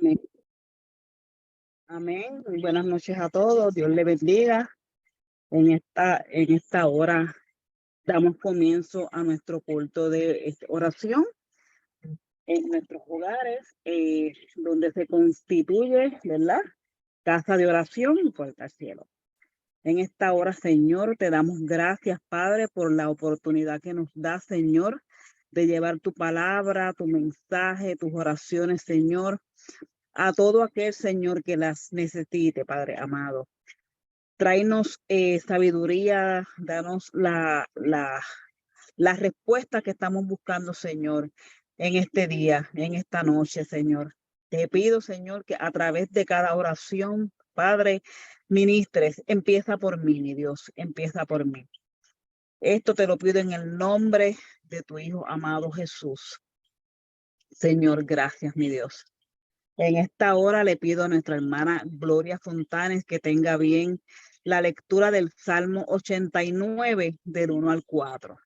Amén. Amén. Muy buenas noches a todos. Dios le bendiga. En esta hora damos comienzo a nuestro culto de oración en nuestros hogares, donde se constituye, ¿verdad? Casa de oración y puerta al cielo. En esta hora, Señor, te damos gracias, Padre, por la oportunidad que nos da, Señor, de llevar tu palabra, tu mensaje, tus oraciones, Señor, a todo aquel, Señor, que las necesite, Padre amado. Tráenos sabiduría, danos la respuesta que estamos buscando, Señor, en este día, en esta noche, Señor. Te pido, Señor, que a través de cada oración, Padre, ministres, empieza por mí, mi Dios, empieza por mí. Esto te lo pido en el nombre de tu Hijo amado Jesús. Señor, gracias, mi Dios. En esta hora le pido a nuestra hermana Gloria Fontanes que tenga bien la lectura del Salmo 89, del 1 al 4.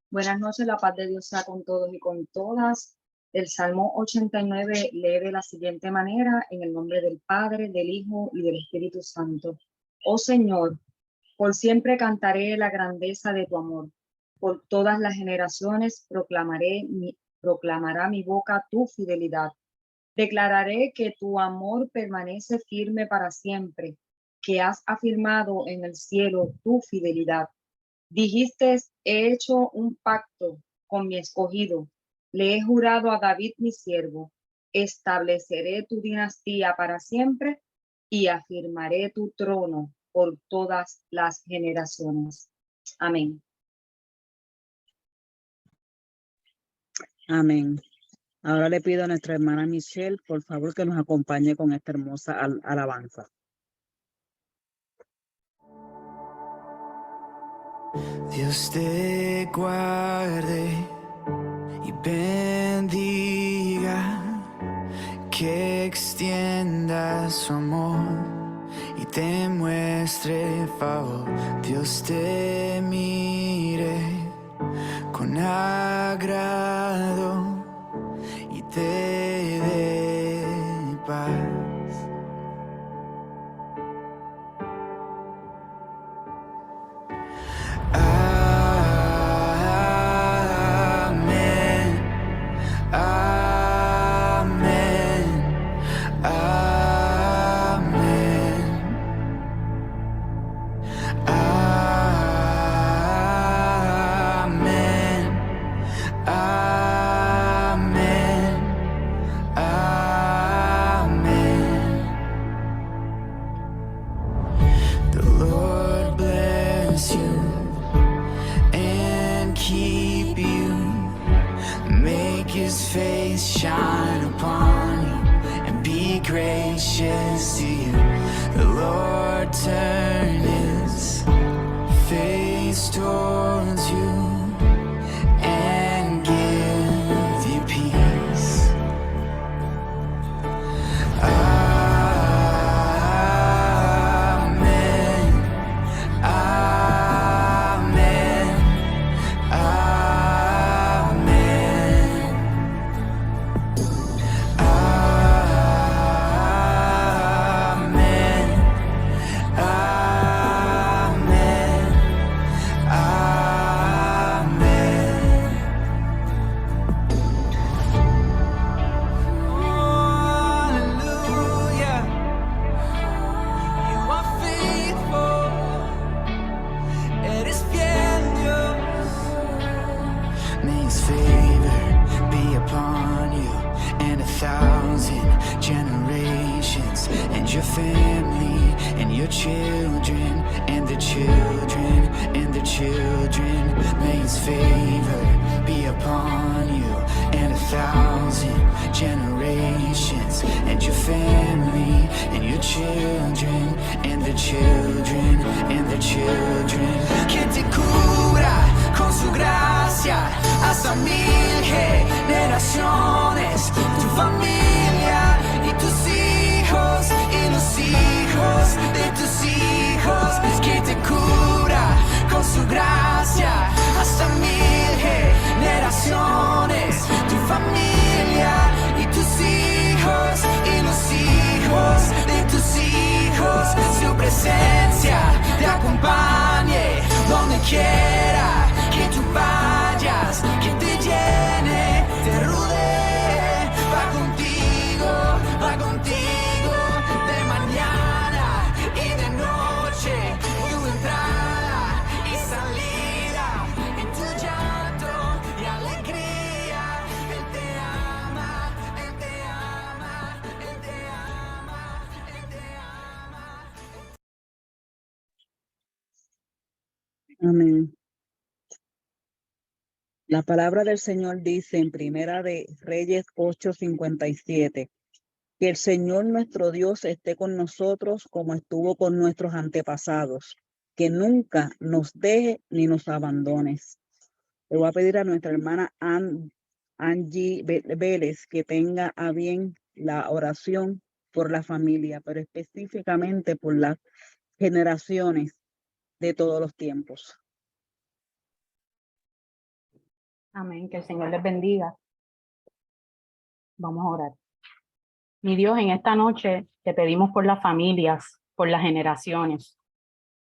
Buenas noches, la paz de Dios sea con todos y con todas. El Salmo 89 lee de la siguiente manera, en el nombre del Padre, del Hijo y del Espíritu Santo. Oh Señor, por siempre cantaré la grandeza de tu amor. Por todas las generaciones proclamará mi boca tu fidelidad. Declararé que tu amor permanece firme para siempre, que has afirmado en el cielo tu fidelidad. Dijiste, he hecho un pacto con mi escogido, le he jurado a David mi siervo, estableceré tu dinastía para siempre y afirmaré tu trono por todas las generaciones. Amén. Amén. Ahora le pido a nuestra hermana Michelle, por favor, que nos acompañe con esta hermosa alabanza. Dios te guarde y bendiga, que extienda su amor y te muestre favor. Dios te mire con agrado y te dé paz. Que te cubra con su gracia hasta 1000 generaciones, tu familia y tus hijos y los hijos de tus hijos. Que te cubra con su gracia hasta 1000 generaciones, tu familia y tus quiera que tú vayas, que te llene, te rodee, va contigo de mañana y de noche, tu entrada y salida, en tu llanto y alegría. Él te ama, Él te ama, Él te ama, Él te ama. Amén. La palabra del Señor dice en Primera de Reyes 8:57, que el Señor nuestro Dios esté con nosotros como estuvo con nuestros antepasados, que nunca nos deje ni nos abandones. Le voy a pedir a nuestra hermana Angie Vélez que tenga a bien la oración por la familia, pero específicamente por las generaciones de todos los tiempos. Amén, que el Señor les bendiga. Vamos a orar. Mi Dios, en esta noche te pedimos por las familias, por las generaciones.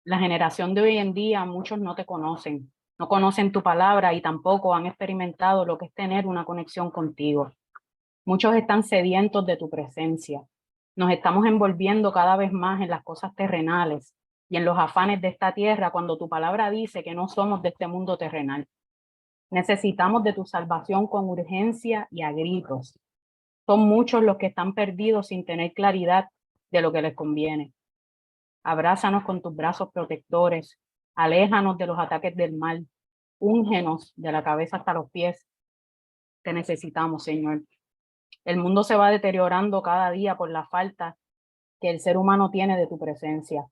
La generación de hoy en día, muchos no te conocen, no conocen tu palabra y tampoco han experimentado lo que es tener una conexión contigo. Muchos están sedientos de tu presencia. Nos estamos envolviendo cada vez más en las cosas terrenales y en los afanes de esta tierra cuando tu palabra dice que no somos de este mundo terrenal. Necesitamos de tu salvación con urgencia y a gritos. Son muchos los que están perdidos sin tener claridad de lo que les conviene. Abrázanos con tus brazos protectores, aléjanos de los ataques del mal, úngenos de la cabeza hasta los pies. Te necesitamos, Señor. El mundo se va deteriorando cada día por la falta que el ser humano tiene de tu presencia.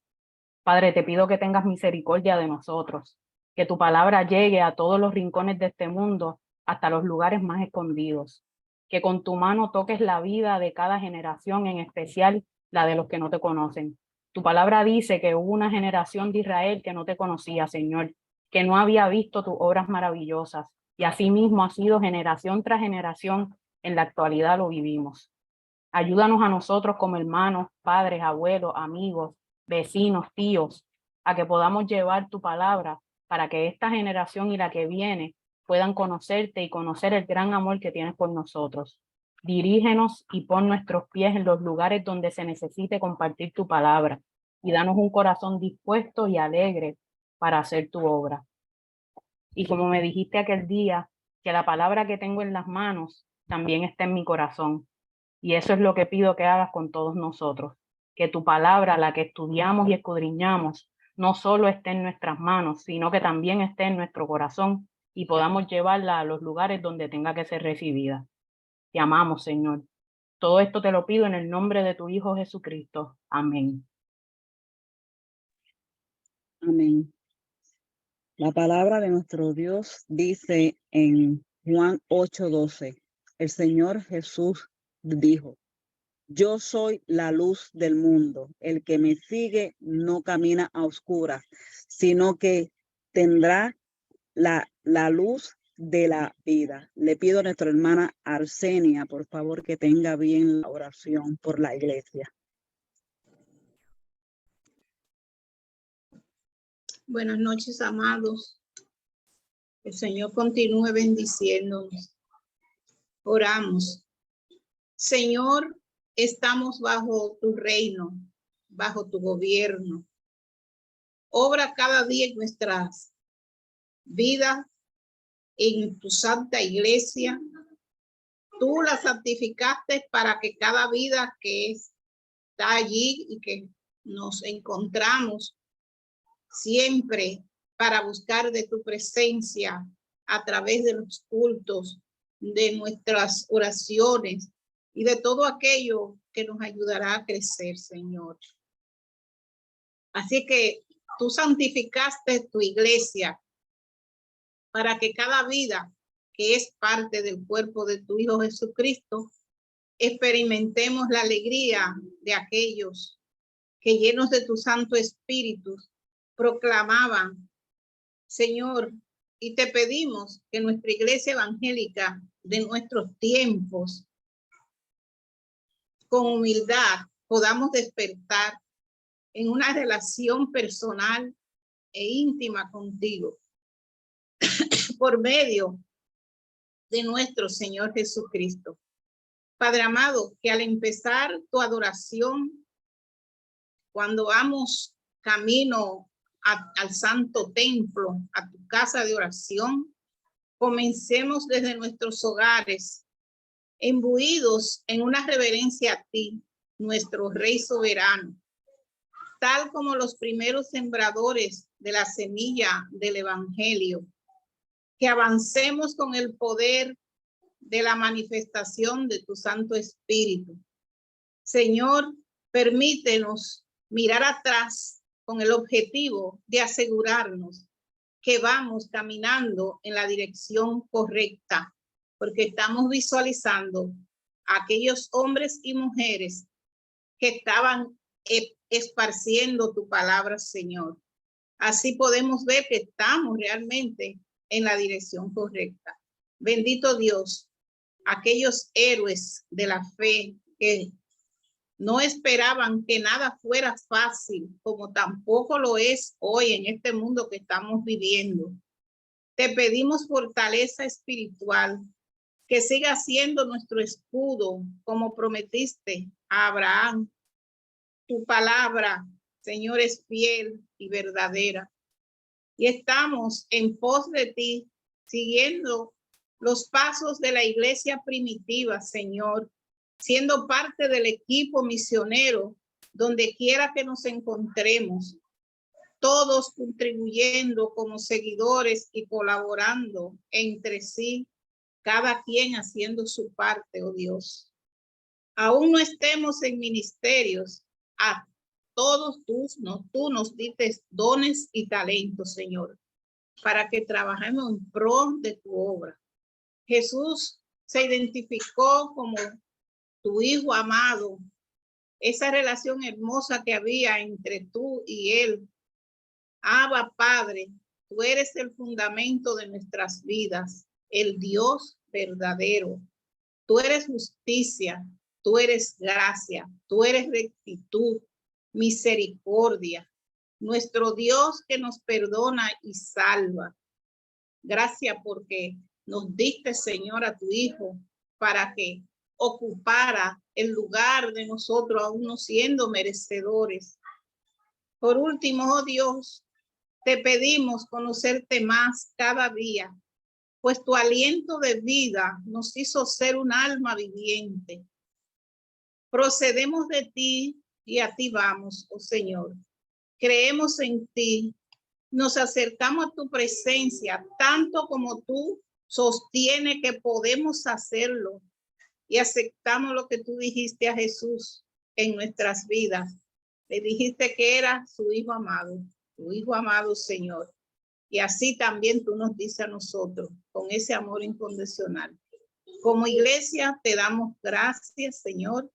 Padre, te pido que tengas misericordia de nosotros, que tu palabra llegue a todos los rincones de este mundo, hasta los lugares más escondidos, que con tu mano toques la vida de cada generación, en especial la de los que no te conocen. Tu palabra dice que hubo una generación de Israel que no te conocía, Señor, que no había visto tus obras maravillosas, y asimismo ha sido generación tras generación, en la actualidad lo vivimos. Ayúdanos a nosotros como hermanos, padres, abuelos, amigos, vecinos, tíos, a que podamos llevar tu palabra para que esta generación y la que viene puedan conocerte y conocer el gran amor que tienes por nosotros. Dirígenos y pon nuestros pies en los lugares donde se necesite compartir tu palabra y danos un corazón dispuesto y alegre para hacer tu obra. Y como me dijiste aquel día, que la palabra que tengo en las manos también está en mi corazón. Y eso es lo que pido que hagas con todos nosotros, que tu palabra, la que estudiamos y escudriñamos, no solo esté en nuestras manos, sino que también esté en nuestro corazón y podamos llevarla a los lugares donde tenga que ser recibida. Te amamos, Señor. Todo esto te lo pido en el nombre de tu Hijo Jesucristo. Amén. Amén. La palabra de nuestro Dios dice en Juan 8:12, el Señor Jesús dijo: yo soy la luz del mundo. El que me sigue no camina a oscuras, sino que tendrá la luz de la vida. Le pido a nuestra hermana Arsenia, por favor, que tenga bien la oración por la iglesia. Buenas noches, amados. El Señor continúe bendiciéndonos. Oramos. Señor, estamos bajo tu reino, bajo tu gobierno. Obra cada día en nuestras vidas, en tu santa iglesia. Tú la santificaste para que cada vida que está allí y que nos encontramos siempre para buscar de tu presencia a través de los cultos, de nuestras oraciones y de todo aquello que nos ayudará a crecer, Señor. Así que tú santificaste tu iglesia para que cada vida que es parte del cuerpo de tu Hijo Jesucristo, experimentemos la alegría de aquellos que llenos de tu Santo Espíritu proclamaban, Señor, y te pedimos que nuestra iglesia evangélica de nuestros tiempos, con humildad, podamos despertar en una relación personal e íntima contigo por medio de nuestro Señor Jesucristo. Padre amado, que al empezar tu adoración, cuando vamos camino al santo templo, a tu casa de oración, comencemos desde nuestros hogares, imbuidos en una reverencia a ti, nuestro Rey soberano, tal como los primeros sembradores de la semilla del Evangelio, que avancemos con el poder de la manifestación de tu Santo Espíritu. Señor, permítenos mirar atrás con el objetivo de asegurarnos que vamos caminando en la dirección correcta, porque estamos visualizando a aquellos hombres y mujeres que estaban esparciendo tu palabra, Señor. Así podemos ver que estamos realmente en la dirección correcta. Bendito Dios, aquellos héroes de la fe que no esperaban que nada fuera fácil, como tampoco lo es hoy en este mundo que estamos viviendo. Te pedimos fortaleza espiritual, que siga siendo nuestro escudo, como prometiste a Abraham. Tu palabra, Señor, es fiel y verdadera. Y estamos en pos de ti, siguiendo los pasos de la iglesia primitiva, Señor, siendo parte del equipo misionero, donde quiera que nos encontremos, todos contribuyendo como seguidores y colaborando entre sí, cada quien haciendo su parte, oh Dios. Aún no estemos en ministerios, a todos tú nos diste dones y talentos, Señor, para que trabajemos en pro de tu obra. Jesús se identificó como tu Hijo amado, esa relación hermosa que había entre tú y él. Abba, Padre, tú eres el fundamento de nuestras vidas, el Dios verdadero. Tú eres justicia, tú eres gracia, tú eres rectitud, misericordia, nuestro Dios que nos perdona y salva. Gracias porque nos diste, Señor, a tu Hijo para que ocupara el lugar de nosotros, aún no siendo merecedores. Por último, oh Dios, te pedimos conocerte más cada día, pues tu aliento de vida nos hizo ser un alma viviente. Procedemos de ti y a ti vamos, oh Señor. Creemos en ti, nos acercamos a tu presencia, tanto como tú sostiene que podemos hacerlo, y aceptamos lo que tú dijiste a Jesús en nuestras vidas. Le dijiste que era su Hijo amado, tu Hijo amado, Señor. Y así también tú nos dices a nosotros, con ese amor incondicional. Como iglesia te damos gracias, Señor,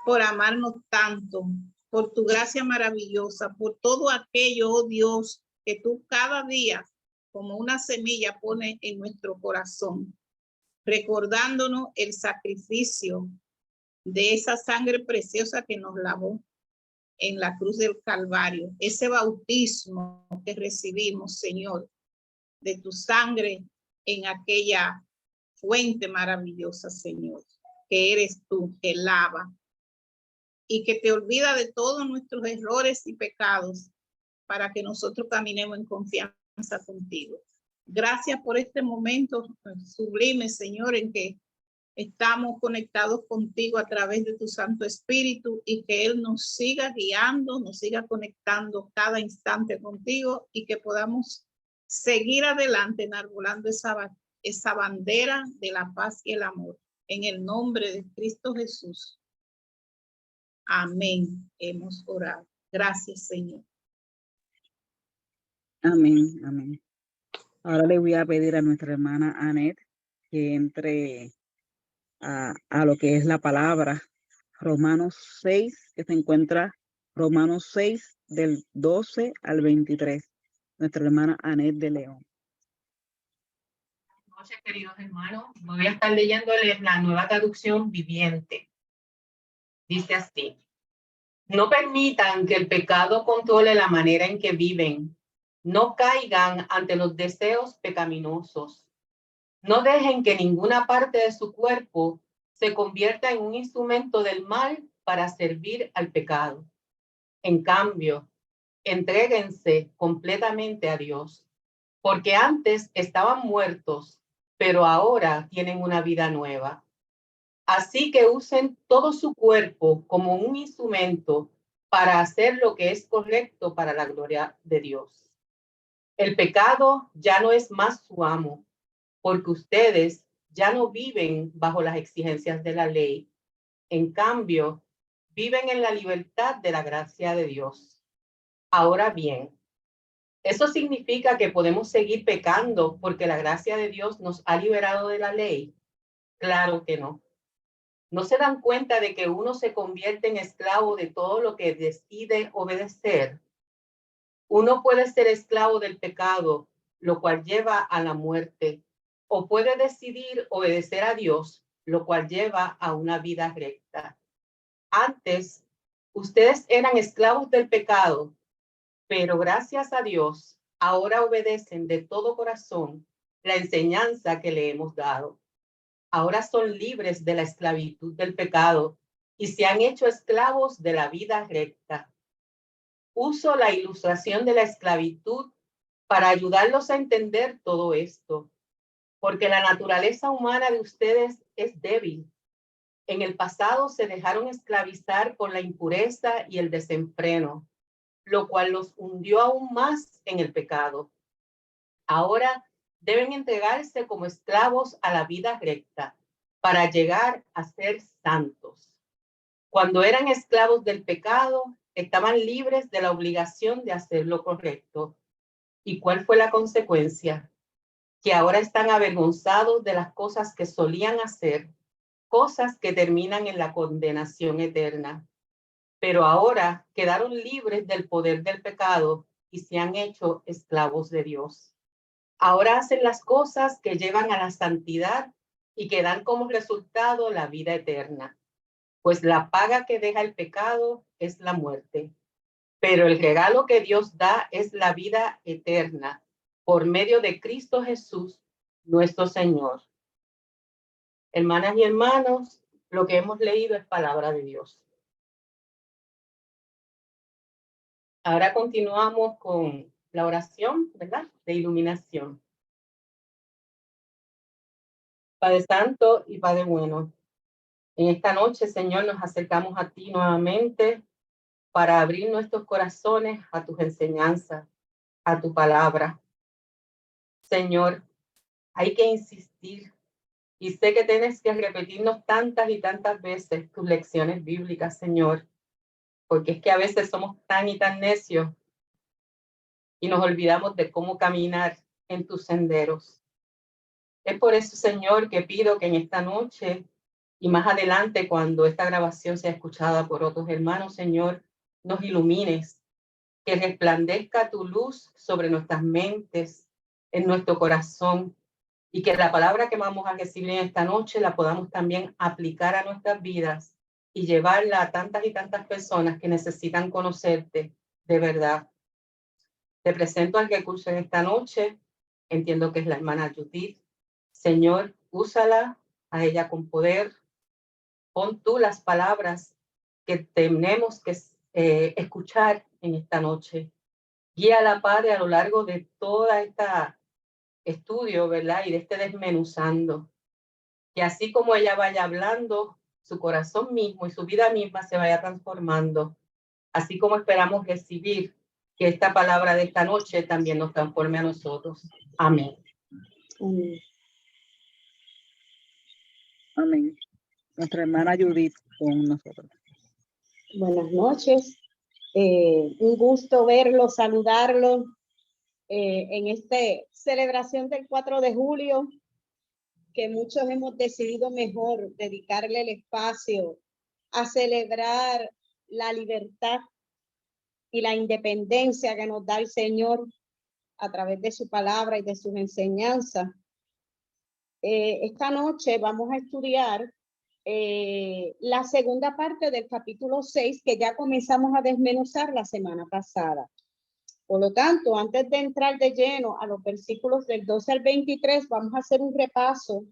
por amarnos tanto, por tu gracia maravillosa, por todo aquello, oh Dios, que tú cada día, como una semilla, pones en nuestro corazón, recordándonos el sacrificio de esa sangre preciosa que nos lavó en la cruz del Calvario, ese bautismo que recibimos, Señor, de tu sangre en aquella fuente maravillosa, Señor, que eres tú, que lava y que te olvida de todos nuestros errores y pecados para que nosotros caminemos en confianza contigo. Gracias por este momento sublime, Señor, en que estamos conectados contigo a través de tu Santo Espíritu y que Él nos siga guiando, nos siga conectando cada instante contigo y que podamos seguir adelante enarbolando esa bandera de la paz y el amor. En el nombre de Cristo Jesús. Amén. Hemos orado. Gracias, Señor. Amén, amén. Ahora le voy a pedir a nuestra hermana Anet que entre a lo que es la palabra Romanos 6, que se encuentra Romanos 6 del 12 al 23. Nuestra hermana Anet de León. Buenas noches, queridos hermanos. Voy a estar leyéndoles la Nueva Traducción Viviente. Dice así: no permitan que el pecado controle la manera en que viven. No caigan ante los deseos pecaminosos. No dejen que ninguna parte de su cuerpo se convierta en un instrumento del mal para servir al pecado. En cambio, entréguense completamente a Dios, porque antes estaban muertos, pero ahora tienen una vida nueva. Así que usen todo su cuerpo como un instrumento para hacer lo que es correcto para la gloria de Dios. El pecado ya no es más su amo, porque ustedes ya no viven bajo las exigencias de la ley. En cambio, viven en la libertad de la gracia de Dios. Ahora bien, ¿eso significa que podemos seguir pecando porque la gracia de Dios nos ha liberado de la ley? Claro que no. ¿No se dan cuenta de que uno se convierte en esclavo de todo lo que decide obedecer? Uno puede ser esclavo del pecado, lo cual lleva a la muerte, o puede decidir obedecer a Dios, lo cual lleva a una vida recta. Antes, ustedes eran esclavos del pecado, pero gracias a Dios, ahora obedecen de todo corazón la enseñanza que le hemos dado. Ahora son libres de la esclavitud del pecado y se han hecho esclavos de la vida recta. Uso la ilustración de la esclavitud para ayudarlos a entender todo esto, porque la naturaleza humana de ustedes es débil. En el pasado se dejaron esclavizar por la impureza y el desenfreno, lo cual los hundió aún más en el pecado. Ahora deben entregarse como esclavos a la vida recta para llegar a ser santos. Cuando eran esclavos del pecado, estaban libres de la obligación de hacer lo correcto. ¿Y cuál fue la consecuencia? Que ahora están avergonzados de las cosas que solían hacer, cosas que terminan en la condenación eterna. Pero ahora quedaron libres del poder del pecado y se han hecho esclavos de Dios. Ahora hacen las cosas que llevan a la santidad y que dan como resultado la vida eterna. Pues la paga que deja el pecado es la muerte. Pero el regalo que Dios da es la vida eterna por medio de Cristo Jesús, nuestro Señor. Hermanas y hermanos, lo que hemos leído es palabra de Dios. Ahora continuamos con la oración, ¿verdad? De iluminación. Padre Santo y Padre Bueno, en esta noche, Señor, nos acercamos a ti nuevamente para abrir nuestros corazones a tus enseñanzas, a tu palabra. Señor, hay que insistir y sé que tienes que repetirnos tantas y tantas veces tus lecciones bíblicas, Señor, porque es que a veces somos tan y tan necios y nos olvidamos de cómo caminar en tus senderos. Es por eso, Señor, que pido que en esta noche y más adelante, cuando esta grabación sea escuchada por otros hermanos, Señor, nos ilumines, que resplandezca tu luz sobre nuestras mentes, en nuestro corazón, y que la palabra que vamos a recibir en esta noche la podamos también aplicar a nuestras vidas y llevarla a tantas y tantas personas que necesitan conocerte de verdad. Te presento al recurso en esta noche. Entiendo que es la hermana Judith. Señor, úsala a ella con poder. Pon tú las palabras que tenemos que escuchar en esta noche. Guíala, Padre, a lo largo de toda esta estudio, ¿verdad? Y de este desmenuzando. Que así como ella vaya hablando, su corazón mismo y su vida misma se vaya transformando. Así como esperamos recibir que esta palabra de esta noche también nos transforme a nosotros. Amén. Amén. Nuestra hermana Judith con nosotros. Buenas noches. Un gusto verlo, saludarlo en esta celebración del 4 de julio, que muchos hemos decidido mejor dedicarle el espacio a celebrar la libertad y la independencia que nos da el Señor a través de su palabra y de sus enseñanzas. Esta noche vamos a estudiar la segunda parte del capítulo 6 que ya comenzamos a desmenuzar la semana pasada. Por lo tanto, antes de entrar de lleno a los versículos del 12 al 23, vamos a hacer un repaso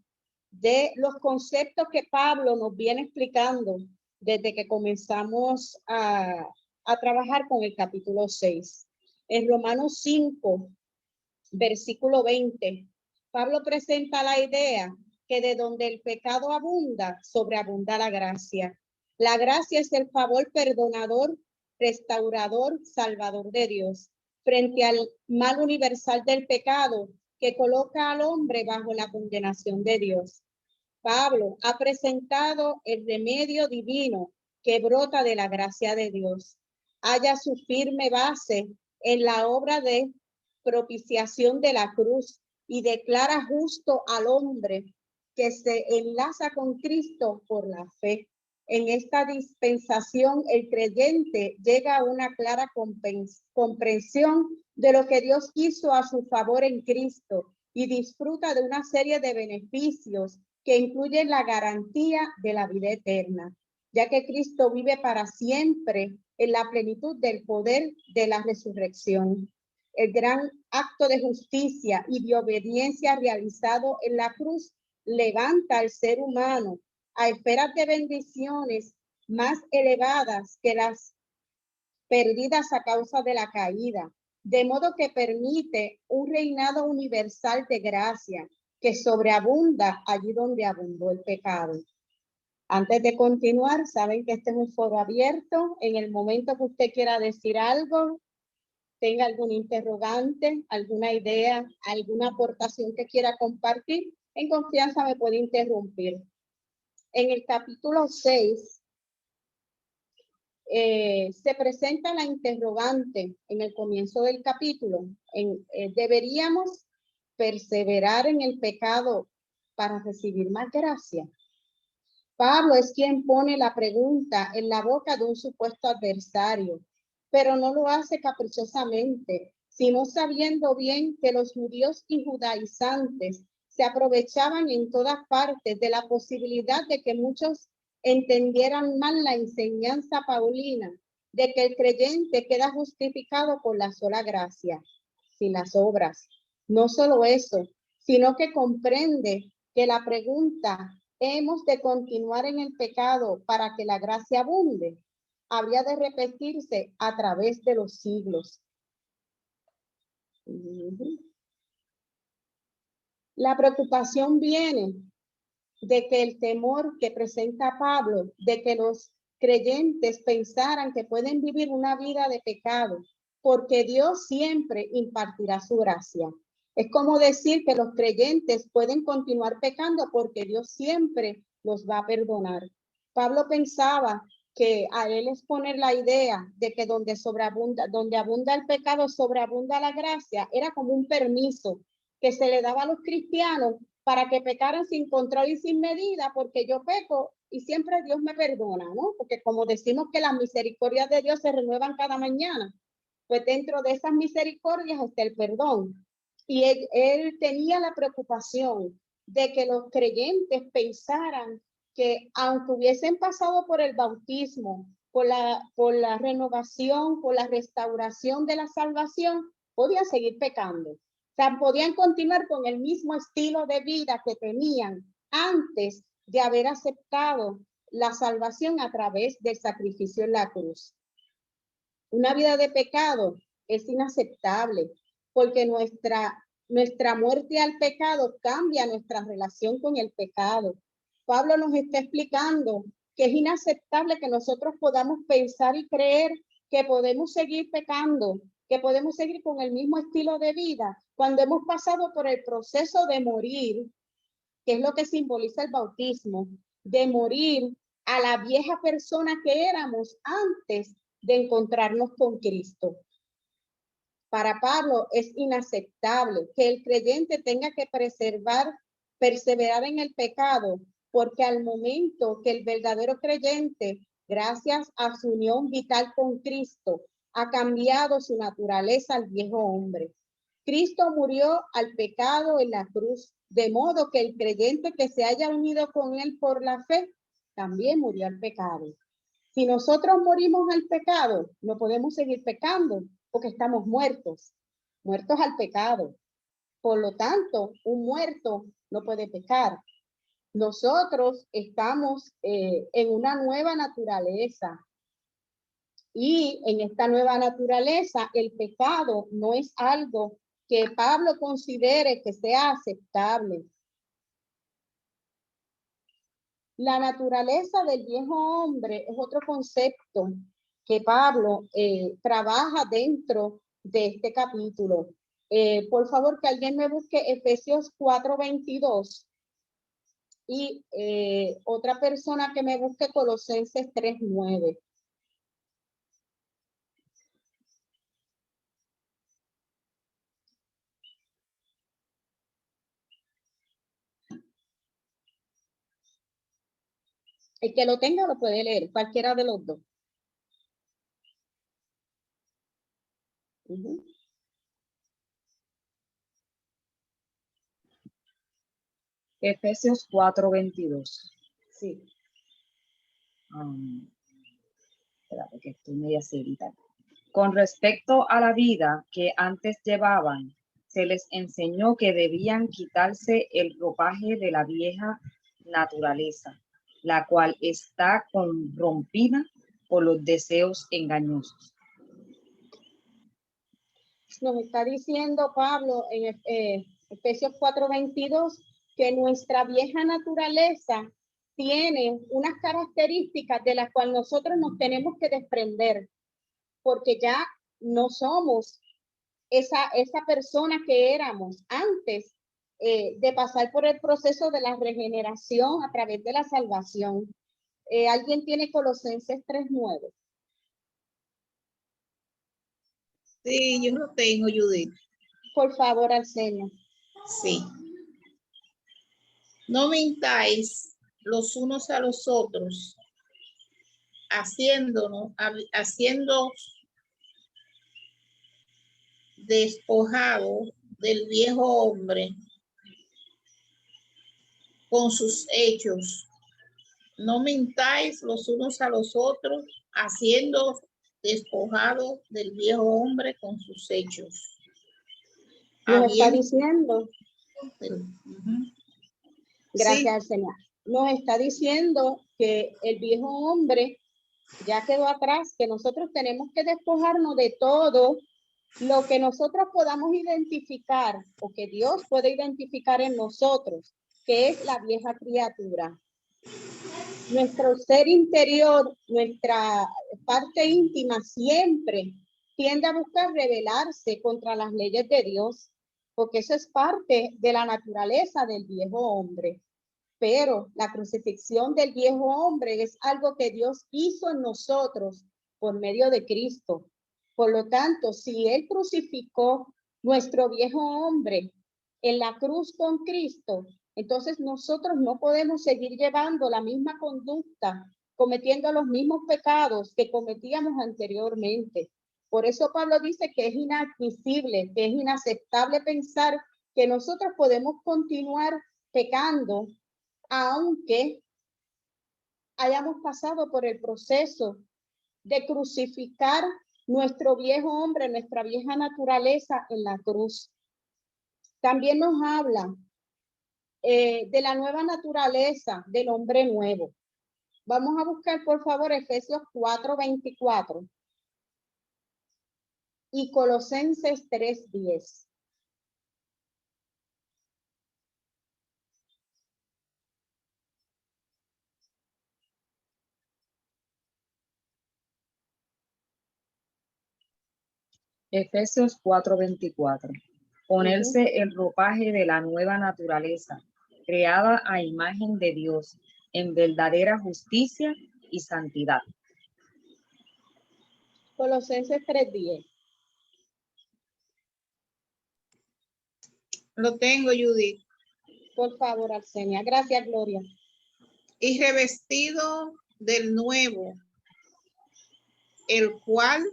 de los conceptos que Pablo nos viene explicando desde que comenzamos a trabajar con el capítulo 6. En Romanos 5, versículo 20, Pablo presenta la idea que de donde el pecado abunda, sobreabunda la gracia. La gracia es el favor perdonador, restaurador, salvador de Dios, frente al mal universal del pecado que coloca al hombre bajo la condenación de Dios. Pablo ha presentado el remedio divino que brota de la gracia de Dios. Halla su firme base en la obra de propiciación de la cruz y declara justo al hombre que se enlaza con Cristo por la fe. En esta dispensación, el creyente llega a una clara comprensión de lo que Dios hizo a su favor en Cristo y disfruta de una serie de beneficios que incluyen la garantía de la vida eterna, ya que Cristo vive para siempre en la plenitud del poder de la resurrección. El gran acto de justicia y de obediencia realizado en la cruz levanta al ser humano a esferas de bendiciones más elevadas que las perdidas a causa de la caída, de modo que permite un reinado universal de gracia que sobreabunda allí donde abundó el pecado. Antes de continuar, saben que este es un foro abierto. En el momento que usted quiera decir algo, tenga algún interrogante, alguna idea, alguna aportación que quiera compartir, en confianza me puede interrumpir. En el capítulo 6 se presenta la interrogante en el comienzo del capítulo. ¿Deberíamos perseverar en el pecado para recibir más gracia? Pablo es quien pone la pregunta en la boca de un supuesto adversario, pero no lo hace caprichosamente, sino sabiendo bien que los judíos y judaizantes se aprovechaban en todas partes de la posibilidad de que muchos entendieran mal la enseñanza paulina de que el creyente queda justificado por la sola gracia, sin las obras. No solo eso, sino que comprende que la pregunta ¿hemos de continuar en el pecado para que la gracia abunde? Habría de repetirse a través de los siglos. La preocupación viene de que el temor que presenta Pablo, de que los creyentes pensaran que pueden vivir una vida de pecado, porque Dios siempre impartirá su gracia. Es como decir que los creyentes pueden continuar pecando porque Dios siempre los va a perdonar. Pablo pensaba que a él exponer la idea de que donde abunda el pecado, sobreabunda la gracia, era como un permiso que se le daba a los cristianos para que pecaran sin control y sin medida, porque yo peco y siempre Dios me perdona, ¿no? Porque como decimos que las misericordias de Dios se renuevan cada mañana, pues dentro de esas misericordias está el perdón. Y él tenía la preocupación de que los creyentes pensaran que aunque hubiesen pasado por el bautismo, por la renovación, por la restauración de la salvación, podían seguir pecando. O sea, podían continuar con el mismo estilo de vida que tenían antes de haber aceptado la salvación a través del sacrificio en la cruz. Una vida de pecado es inaceptable porque nuestra muerte al pecado cambia nuestra relación con el pecado. Pablo nos está explicando que es inaceptable que nosotros podamos pensar y creer que podemos seguir pecando, que podemos seguir con el mismo estilo de vida cuando hemos pasado por el proceso de morir, que es lo que simboliza el bautismo, de morir a la vieja persona que éramos antes de encontrarnos con Cristo. Para Pablo es inaceptable que el creyente tenga que perseverar en el pecado, porque al momento que el verdadero creyente, gracias a su unión vital con Cristo, ha cambiado su naturaleza al viejo hombre. Cristo murió al pecado en la cruz, de modo que el creyente que se haya unido con él por la fe, también murió al pecado. Si nosotros morimos al pecado, no podemos seguir pecando, porque estamos muertos, muertos al pecado. Por lo tanto, un muerto no puede pecar. Nosotros estamos en una nueva naturaleza. Y en esta nueva naturaleza, el pecado no es algo que Pablo considere que sea aceptable. La naturaleza del viejo hombre es otro concepto que Pablo trabaja dentro de este capítulo. Por favor, que alguien me busque Efesios 4:22 y otra persona que me busque Colosenses 3:9. El que lo tenga lo puede leer, cualquiera de los dos. Efesios 4:22. Sí. Espérate que estoy media cerita. Con respecto a la vida que antes llevaban, se les enseñó que debían quitarse el ropaje de la vieja naturaleza, la cual está corrompida por los deseos engañosos. Nos está diciendo Pablo en Efesios 4:22 que nuestra vieja naturaleza tiene unas características de las cuales nosotros nos tenemos que desprender, porque ya no somos esa persona que éramos antes de pasar por el proceso de la regeneración a través de la salvación. ¿Alguien tiene Colosenses 3:9? Sí, yo lo tengo, Judith. Por favor, Arsenio. Sí. No mintáis los unos a los otros, haciendo despojado del viejo hombre con sus hechos. No mintáis los unos a los otros, haciendo despojado del viejo hombre con sus hechos. Nos está diciendo, gracias, Sí. Señor. Nos está diciendo que el viejo hombre ya quedó atrás, que nosotros tenemos que despojarnos de todo lo que nosotros podamos identificar o que Dios puede identificar en nosotros, que es la vieja criatura. Nuestro ser interior, nuestra parte íntima siempre tiende a buscar rebelarse contra las leyes de Dios, porque eso es parte de la naturaleza del viejo hombre. Pero la crucifixión del viejo hombre es algo que Dios hizo en nosotros por medio de Cristo. Por lo tanto, si Él crucificó nuestro viejo hombre en la cruz con Cristo, entonces nosotros no podemos seguir llevando la misma conducta, cometiendo los mismos pecados que cometíamos anteriormente. Por eso Pablo dice que es inadmisible, que es inaceptable pensar que nosotros podemos continuar pecando aunque hayamos pasado por el proceso de crucificar nuestro viejo hombre, nuestra vieja naturaleza en la cruz. También nos habla de la nueva naturaleza del hombre nuevo. Vamos a buscar, por favor, Efesios 4:24 y Colosenses 3:10. Efesios 4:24. Ponerse el ropaje de la nueva naturaleza, creada a imagen de Dios, en verdadera justicia y santidad. Colosenses 3:10. Lo tengo, Judith. Por favor, Arsenia. Gracias, Gloria. Y revestido del nuevo, el cual,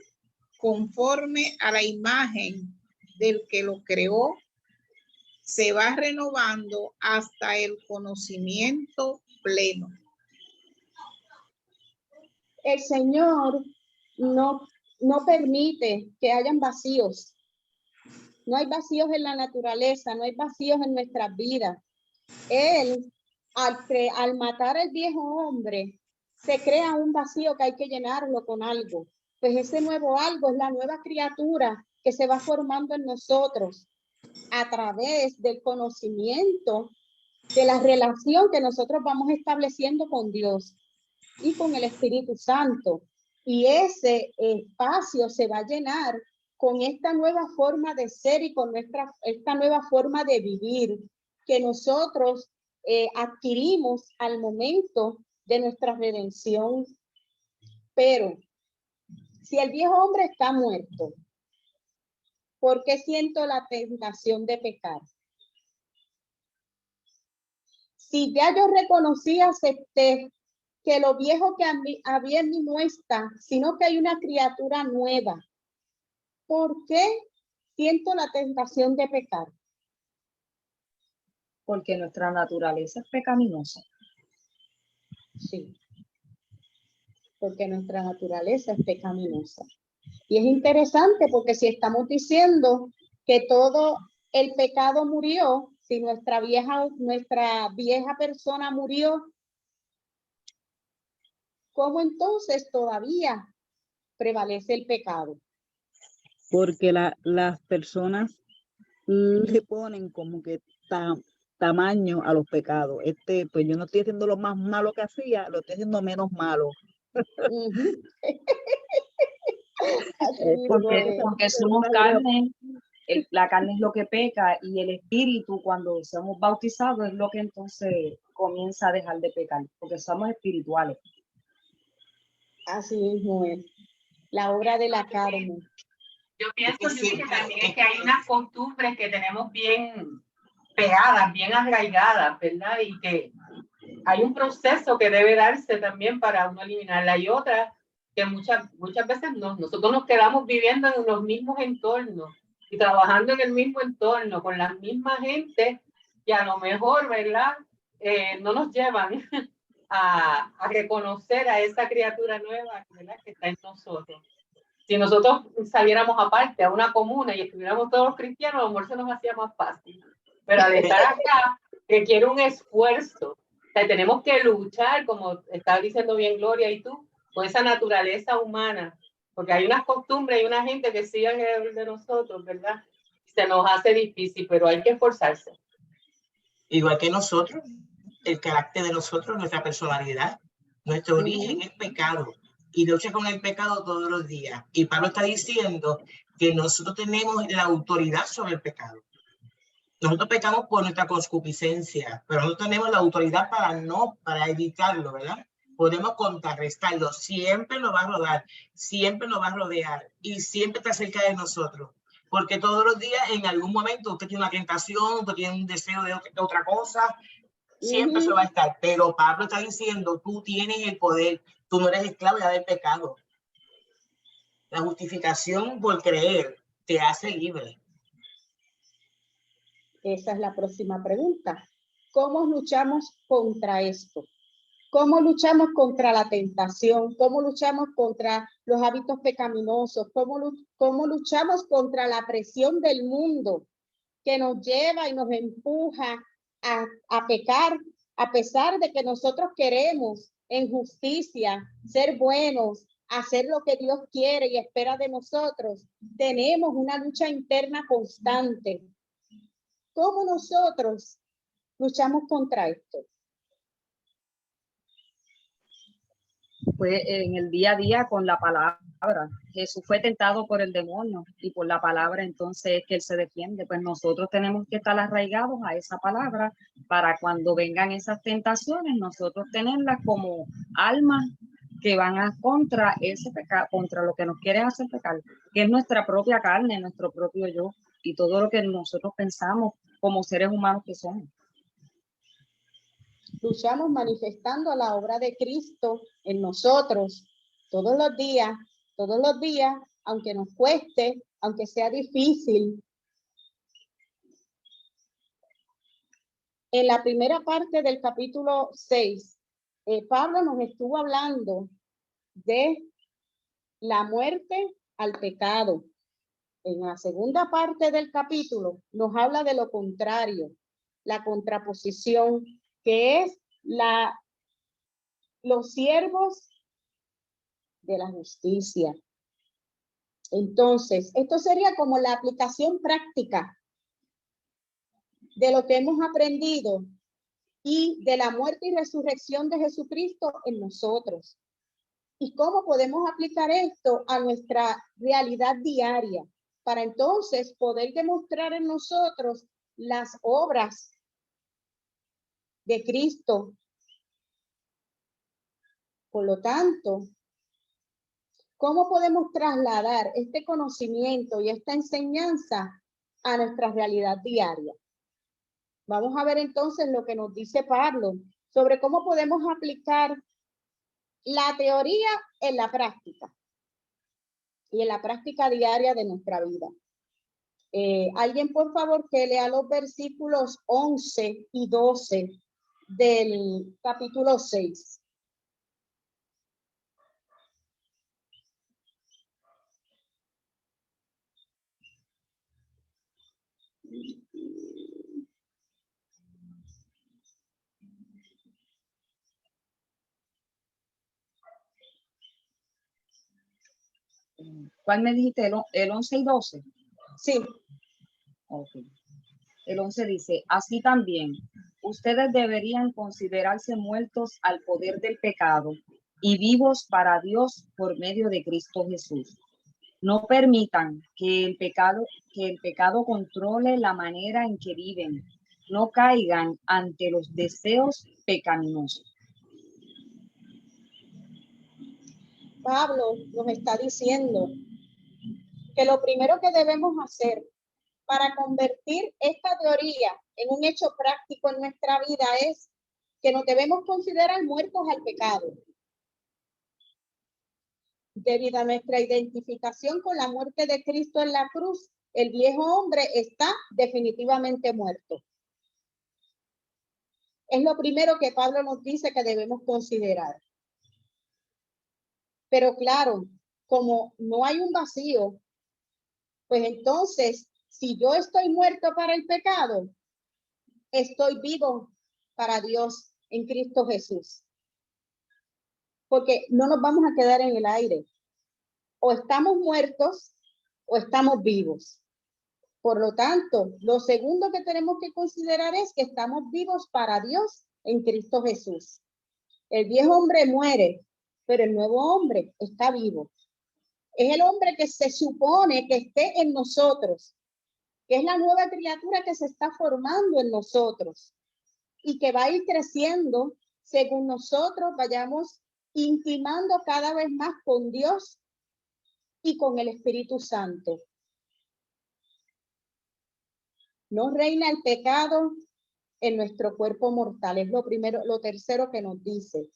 conforme a la imagen del que lo creó, se va renovando hasta el conocimiento pleno. El Señor no no permite que hayan vacíos. No hay vacíos en la naturaleza, no hay vacíos en nuestras vidas. Él, al matar al viejo hombre, se crea un vacío que hay que llenarlo con algo. Pues ese nuevo algo es la nueva criatura que se va formando en nosotros a través del conocimiento de la relación que nosotros vamos estableciendo con Dios y con el Espíritu Santo. Y ese espacio se va a llenar con esta nueva forma de ser y con esta nueva forma de vivir que nosotros adquirimos al momento de nuestra redención. Pero si el viejo hombre está muerto, ¿por qué siento la tentación de pecar? Si ya yo reconocí, acepté que lo viejo que había en mí no está, sino que hay una criatura nueva, ¿por qué siento la tentación de pecar? Porque nuestra naturaleza es pecaminosa. Sí, porque nuestra naturaleza es pecaminosa. Y es interesante porque si estamos diciendo que todo el pecado murió, si nuestra vieja persona murió, ¿cómo entonces todavía prevalece el pecado? Porque las personas le ponen como que tamaño a los pecados. Pues yo no estoy haciendo lo más malo que hacía, lo estoy haciendo menos malo. Ujú. Así mismo Porque, es. porque somos carne, la carne es lo que peca y el espíritu cuando somos bautizados es lo que entonces comienza a dejar de pecar, porque somos espirituales. Así mismo es. La obra de la carne. Yo pienso que también es que hay unas costumbres que tenemos bien pegadas, bien arraigadas, ¿verdad? Y que hay un proceso que debe darse también para uno eliminarla. Y otra que muchas veces nosotros nos quedamos viviendo en los mismos entornos y trabajando en el mismo entorno con la misma gente que a lo mejor, ¿verdad? No nos llevan a reconocer a esa criatura nueva, ¿verdad? Que está en nosotros. Si nosotros saliéramos aparte a una comuna y estuviéramos todos cristianos, a lo mejor se nos hacía más fácil. Pero al estar acá, requiere un esfuerzo. O sea, tenemos que luchar, como estaba diciendo bien Gloria y tú, con esa naturaleza humana. Porque hay unas costumbres y una gente que sigue alrededor de nosotros, ¿verdad? Se nos hace difícil, pero hay que esforzarse. Igual que nosotros, el carácter de nosotros, nuestra personalidad, nuestro origen es pecado. Y lucha con el pecado todos los días. Y Pablo está diciendo que nosotros tenemos la autoridad sobre el pecado. Nosotros pecamos por nuestra concupiscencia, pero nosotros tenemos la autoridad para evitarlo, ¿verdad? Podemos contrarrestarlo. Siempre nos va a rodar, siempre nos va a rodear y siempre está cerca de nosotros. Porque todos los días, en algún momento, usted tiene una tentación, usted tiene un deseo de otra cosa, siempre se va a estar. Pero Pablo está diciendo, tú tienes el poder, tú no eres esclavo ya del pecado. La justificación por creer te hace libre. Esa es la próxima pregunta. ¿Cómo luchamos contra esto? ¿Cómo luchamos contra la tentación? ¿Cómo luchamos contra los hábitos pecaminosos? ¿Cómo luchamos contra la presión del mundo que nos lleva y nos empuja a pecar, a pesar de que nosotros queremos en justicia ser buenos, hacer lo que Dios quiere y espera de nosotros? Tenemos una lucha interna constante. ¿Cómo nosotros luchamos contra esto? Fue en el día a día con la palabra. Jesús fue tentado por el demonio y por la palabra entonces es que él se defiende. Pues nosotros tenemos que estar arraigados a esa palabra para cuando vengan esas tentaciones, nosotros tenerlas como almas que van a contra ese pecado, contra lo que nos quieren hacer pecar, que es nuestra propia carne, nuestro propio yo y todo lo que nosotros pensamos como seres humanos que somos. Luchamos manifestando la obra de Cristo en nosotros todos los días, aunque nos cueste, aunque sea difícil. En la primera parte del capítulo 6, Pablo nos estuvo hablando de la muerte al pecado. En la segunda parte del capítulo nos habla de lo contrario, la contraposición, que es los siervos de la justicia. Entonces, esto sería como la aplicación práctica de lo que hemos aprendido y de la muerte y resurrección de Jesucristo en nosotros. ¿Y cómo podemos aplicar esto a nuestra realidad diaria? Para entonces poder demostrar en nosotros las obras de Cristo. Por lo tanto, ¿cómo podemos trasladar este conocimiento y esta enseñanza a nuestra realidad diaria? Vamos a ver entonces lo que nos dice Pablo sobre cómo podemos aplicar la teoría en la práctica y en la práctica diaria de nuestra vida. Alguien, por favor, que lea los versículos 11 y 12 del capítulo 6. ¿Cuál me dijiste? ¿El 11 y 12? Sí. Ok. El 11 dice, así también, ustedes deberían considerarse muertos al poder del pecado y vivos para Dios por medio de Cristo Jesús. No permitan que el pecado controle la manera en que viven. No caigan ante los deseos pecaminosos. Pablo nos está diciendo que lo primero que debemos hacer para convertir esta teoría en un hecho práctico en nuestra vida es que nos debemos considerar muertos al pecado. Debido a nuestra identificación con la muerte de Cristo en la cruz, el viejo hombre está definitivamente muerto. Es lo primero que Pablo nos dice que debemos considerar. Pero claro, como no hay un vacío, pues entonces, si yo estoy muerto para el pecado, estoy vivo para Dios en Cristo Jesús. Porque no nos vamos a quedar en el aire. O estamos muertos o estamos vivos. Por lo tanto, lo segundo que tenemos que considerar es que estamos vivos para Dios en Cristo Jesús. El viejo hombre muere, pero el nuevo hombre está vivo. Es el hombre que se supone que esté en nosotros, que es la nueva criatura que se está formando en nosotros y que va a ir creciendo según nosotros vayamos intimando cada vez más con Dios y con el Espíritu Santo. No reina el pecado en nuestro cuerpo mortal. Es lo tercero que nos dice.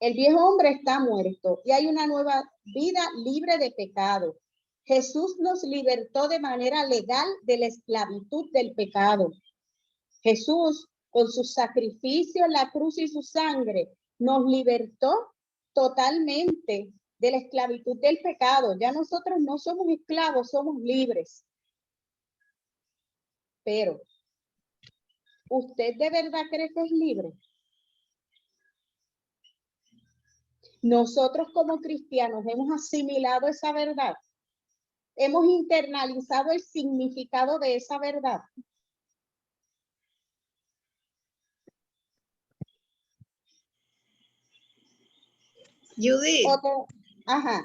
El viejo hombre está muerto y hay una nueva vida libre de pecado. Jesús nos libertó de manera legal de la esclavitud del pecado. Jesús, con su sacrificio en la cruz y su sangre, nos libertó totalmente de la esclavitud del pecado. Ya nosotros no somos esclavos, somos libres. Pero, ¿usted de verdad cree que es libre? Nosotros como cristianos hemos asimilado esa verdad. Hemos internalizado el significado de esa verdad. Judith, Ajá.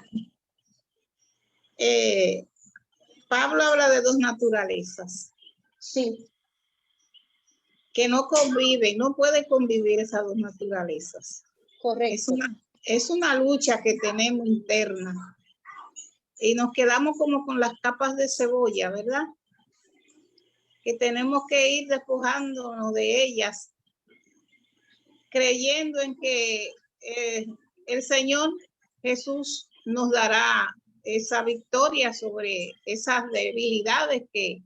Pablo habla de dos naturalezas. Sí. Que no conviven, no pueden convivir esas dos naturalezas. Correcto. Es una lucha que tenemos interna. Y nos quedamos como con las capas de cebolla, ¿verdad? Que tenemos que ir despojándonos de ellas, creyendo en que el Señor Jesús nos dará esa victoria sobre esas debilidades que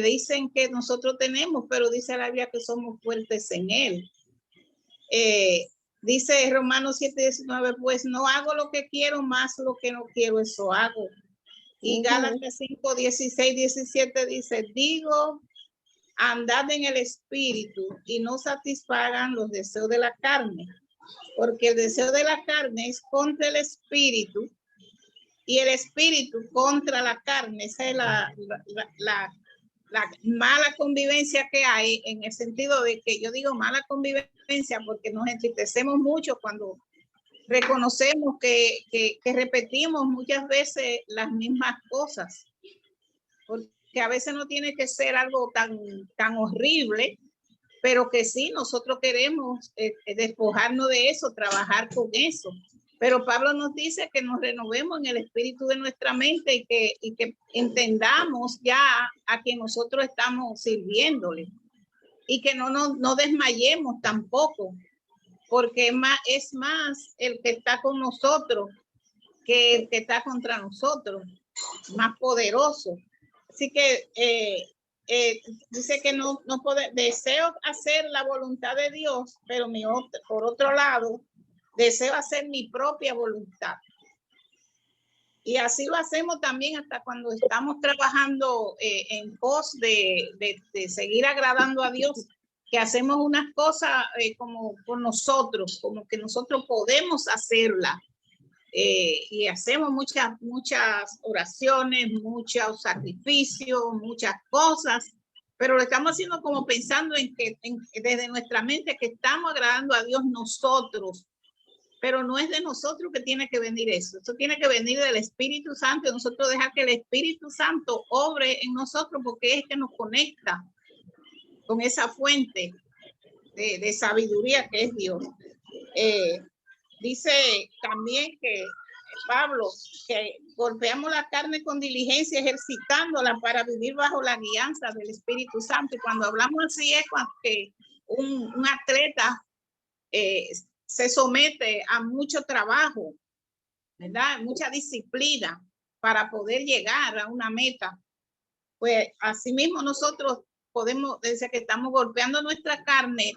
dicen que nosotros tenemos, pero dice la Biblia que somos fuertes en Él. Dice Romanos 7:19, pues no hago lo que quiero, más lo que no quiero, eso hago. Y Gálatas 5:16-17 dice, digo, andad en el espíritu y no satisfagan los deseos de la carne, porque el deseo de la carne es contra el espíritu y el espíritu contra la carne. Esa es la mala convivencia que hay, en el sentido de que yo digo mala convivencia porque nos entristecemos mucho cuando reconocemos que repetimos muchas veces las mismas cosas, porque a veces no tiene que ser algo tan horrible, pero que sí, nosotros queremos despojarnos de eso, trabajar con eso. Pero Pablo nos dice que nos renovemos en el espíritu de nuestra mente y que entendamos ya a quien nosotros estamos sirviéndole y que no desmayemos tampoco, porque es más el que está con nosotros que el que está contra nosotros, más poderoso. Así que dice que no deseo hacer la voluntad de Dios, pero por otro lado, deseo hacer mi propia voluntad. Y así lo hacemos también hasta cuando estamos trabajando en pos de seguir agradando a Dios, que hacemos unas cosas como por nosotros, como que nosotros podemos hacerla. Y hacemos muchas oraciones, muchos sacrificios, muchas cosas, pero lo estamos haciendo como pensando en que desde nuestra mente que estamos agradando a Dios nosotros. Pero no es de nosotros que tiene que venir eso. Eso tiene que venir del Espíritu Santo. Nosotros dejar que el Espíritu Santo obre en nosotros porque es que nos conecta con esa fuente de sabiduría que es Dios. Dice también que Pablo, que golpeamos la carne con diligencia, ejercitándola para vivir bajo la guianza del Espíritu Santo. Y cuando hablamos así es cuando que un atleta se somete a mucho trabajo, ¿verdad? Mucha disciplina para poder llegar a una meta. Pues asimismo nosotros podemos decir que estamos golpeando nuestra carne,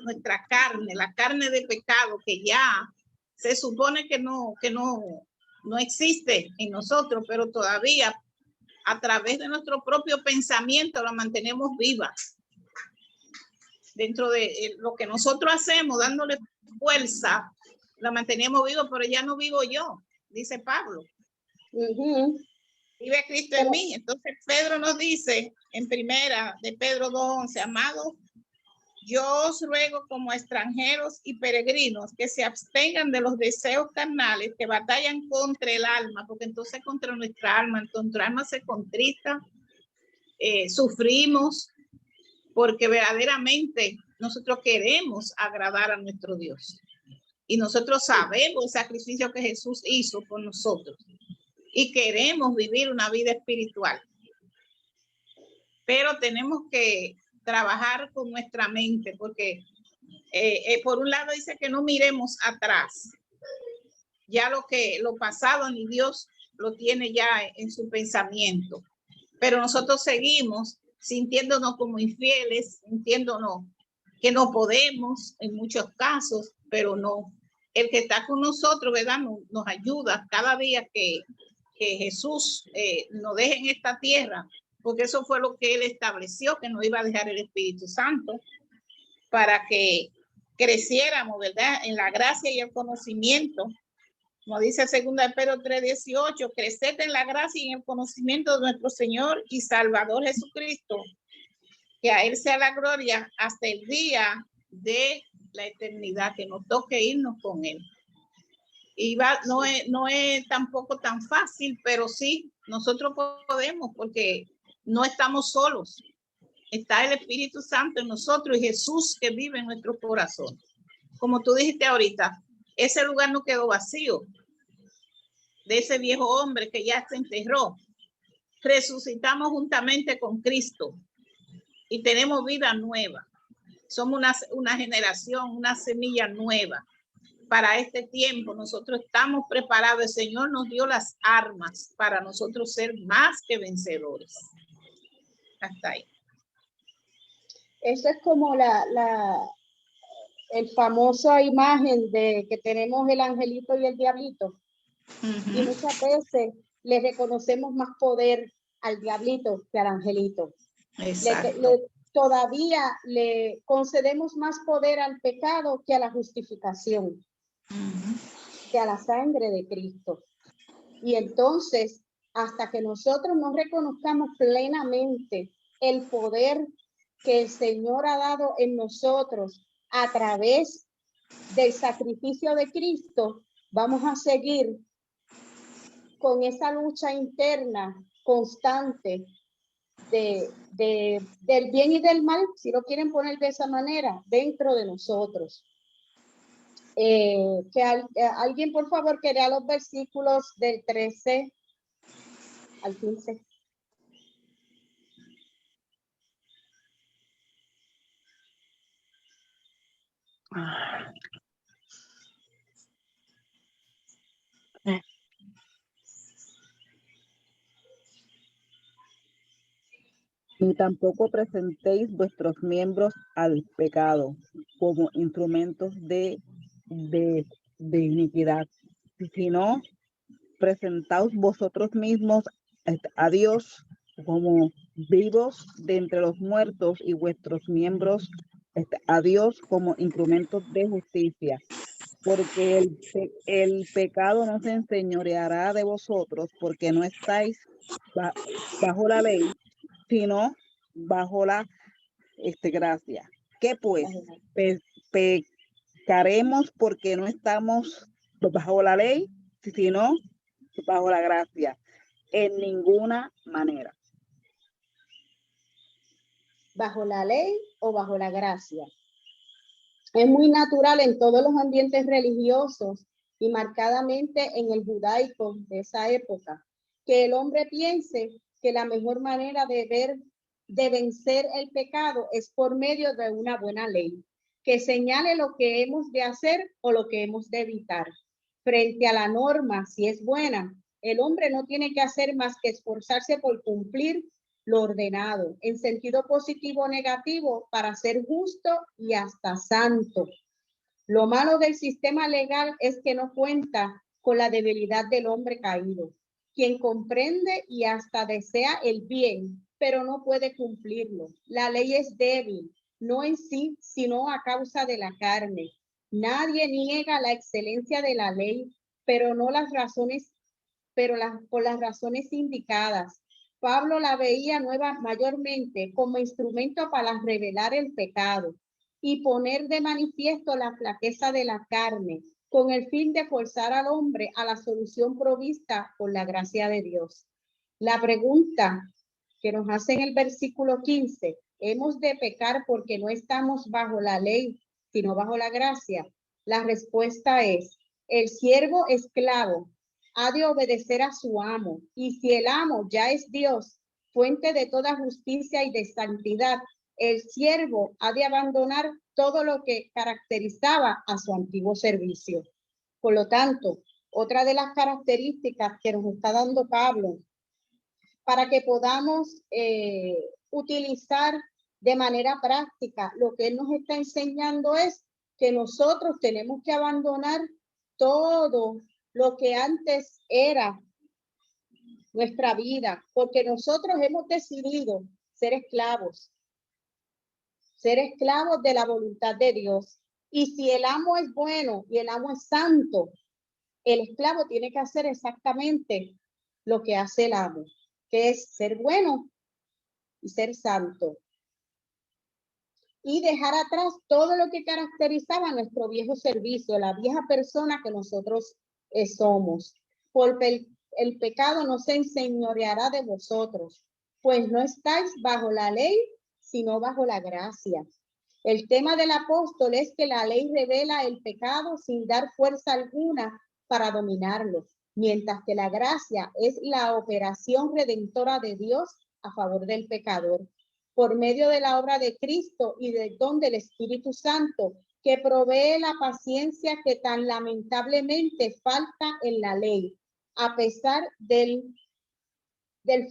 la carne de pecado que ya se supone que no existe en nosotros, pero todavía a través de nuestro propio pensamiento la mantenemos viva. Dentro de lo que nosotros hacemos, dándole fuerza, la mantenemos viva, pero ya no vivo yo, dice Pablo. Vive Cristo en mí. Entonces Pedro nos dice en primera de Pedro 2:11, amados, yo os ruego como extranjeros y peregrinos que se abstengan de los deseos carnales que batallan contra el alma, porque entonces contra nuestra alma se contrista, sufrimos, porque verdaderamente nosotros queremos agradar a nuestro Dios. Y nosotros sabemos el sacrificio que Jesús hizo por nosotros. Y queremos vivir una vida espiritual. Pero tenemos que trabajar con nuestra mente, porque por un lado dice que no miremos atrás. Ya lo pasado ni Dios lo tiene ya en su pensamiento. Pero nosotros seguimos sintiéndonos como infieles, sintiéndonos que no podemos en muchos casos, pero no. El que está con nosotros, ¿verdad? Nos ayuda cada día que Jesús nos deje en esta tierra, porque eso fue lo que Él estableció, que nos iba a dejar el Espíritu Santo para que creciéramos, ¿verdad? En la gracia y el conocimiento. Como dice 2 Pedro 3:18, creced en la gracia y en el conocimiento de nuestro Señor y Salvador Jesucristo, que a Él sea la gloria hasta el día de la eternidad, que nos toque irnos con Él. Y no es tampoco tan fácil, pero sí, nosotros podemos, porque no estamos solos. Está el Espíritu Santo en nosotros y Jesús que vive en nuestro corazón. Como tú dijiste ahorita, ese lugar no quedó vacío. De ese viejo hombre que ya se enterró, resucitamos juntamente con Cristo y tenemos vida nueva. Somos una generación, una semilla nueva. Para este tiempo nosotros estamos preparados. El Señor nos dio las armas para nosotros ser más que vencedores. Hasta ahí. Eso es como el famosa imagen de que tenemos el angelito y el diablito. Y Ujú. muchas veces le reconocemos más poder al diablito que al angelito. Exacto. Todavía le concedemos más poder al pecado que a la justificación, Ujú. que a la sangre de Cristo. Y entonces, hasta que nosotros no reconozcamos plenamente el poder que el Señor ha dado en nosotros a través del sacrificio de Cristo, vamos a seguir con esa lucha interna constante del bien y del mal, si lo quieren poner de esa manera, dentro de nosotros. Alguien, por favor, que lea los versículos del 13 al 15. Ni tampoco presentéis vuestros miembros al pecado como instrumentos de iniquidad, sino presentaos vosotros mismos a Dios como vivos de entre los muertos y vuestros miembros a Dios como instrumentos de justicia. Porque el pecado no se enseñoreará de vosotros, porque no estáis bajo la ley, sino bajo la gracia. ¿Qué pues? Pecaremos porque no estamos bajo la ley, sino bajo la gracia. En ninguna manera. ¿Bajo la ley o bajo la gracia? Es muy natural en todos los ambientes religiosos y marcadamente en el judaico de esa época, que el hombre piense que la mejor manera de vencer el pecado es por medio de una buena ley, que señale lo que hemos de hacer o lo que hemos de evitar. Frente a la norma, si es buena, el hombre no tiene que hacer más que esforzarse por cumplir lo ordenado, en sentido positivo o negativo, para ser justo y hasta santo. Lo malo del sistema legal es que no cuenta con la debilidad del hombre caído, quien comprende y hasta desea el bien, pero no puede cumplirlo. La ley es débil, no en sí, sino a causa de la carne. Nadie niega la excelencia de la ley, pero no las razones, por las razones indicadas. Pablo la veía mayormente como instrumento para revelar el pecado y poner de manifiesto la flaqueza de la carne, con el fin de forzar al hombre a la solución provista por la gracia de Dios. La pregunta que nos hace en el versículo 15, ¿hemos de pecar porque no estamos bajo la ley, sino bajo la gracia? La respuesta es, el siervo esclavo ha de obedecer a su amo, y si el amo ya es Dios, fuente de toda justicia y de santidad, el siervo ha de abandonar todo lo que caracterizaba a su antiguo servicio. Por lo tanto, otra de las características que nos está dando Pablo para que podamos utilizar de manera práctica lo que él nos está enseñando es que nosotros tenemos que abandonar todo lo que antes era nuestra vida, porque nosotros hemos decidido ser esclavos de la voluntad de Dios. Y si el amo es bueno y el amo es santo, el esclavo tiene que hacer exactamente lo que hace el amo, que es ser bueno y ser santo. Y dejar atrás todo lo que caracterizaba nuestro viejo servicio, la vieja persona que nosotros somos. Porque el pecado no se enseñoreará de vosotros, pues no estáis bajo la ley, sino bajo la gracia. El tema del apóstol es que la ley revela el pecado sin dar fuerza alguna para dominarlo, mientras que la gracia es la operación redentora de Dios a favor del pecador, por medio de la obra de Cristo y del don del Espíritu Santo, que provee la paciencia que tan lamentablemente falta en la ley, a pesar del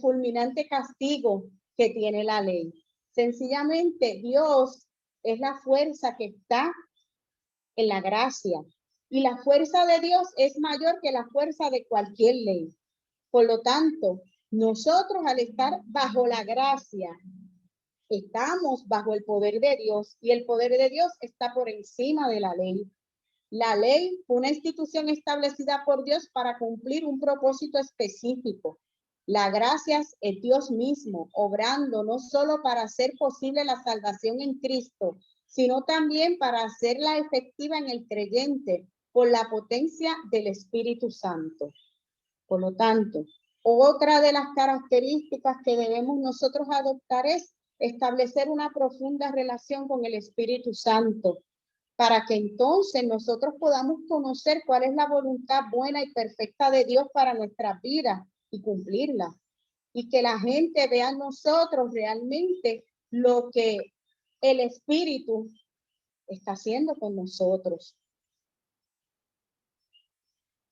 fulminante castigo que tiene la ley. Sencillamente, Dios es la fuerza que está en la gracia. Y la fuerza de Dios es mayor que la fuerza de cualquier ley. Por lo tanto, nosotros al estar bajo la gracia, estamos bajo el poder de Dios, y el poder de Dios está por encima de la ley. La ley fue una institución establecida por Dios para cumplir un propósito específico. La gracia es Dios mismo, obrando no solo para hacer posible la salvación en Cristo, sino también para hacerla efectiva en el creyente por la potencia del Espíritu Santo. Por lo tanto, otra de las características que debemos nosotros adoptar es establecer una profunda relación con el Espíritu Santo, para que entonces nosotros podamos conocer cuál es la voluntad buena y perfecta de Dios para nuestras vidas y cumplirla. Y que la gente vea en nosotros realmente lo que el Espíritu está haciendo con nosotros.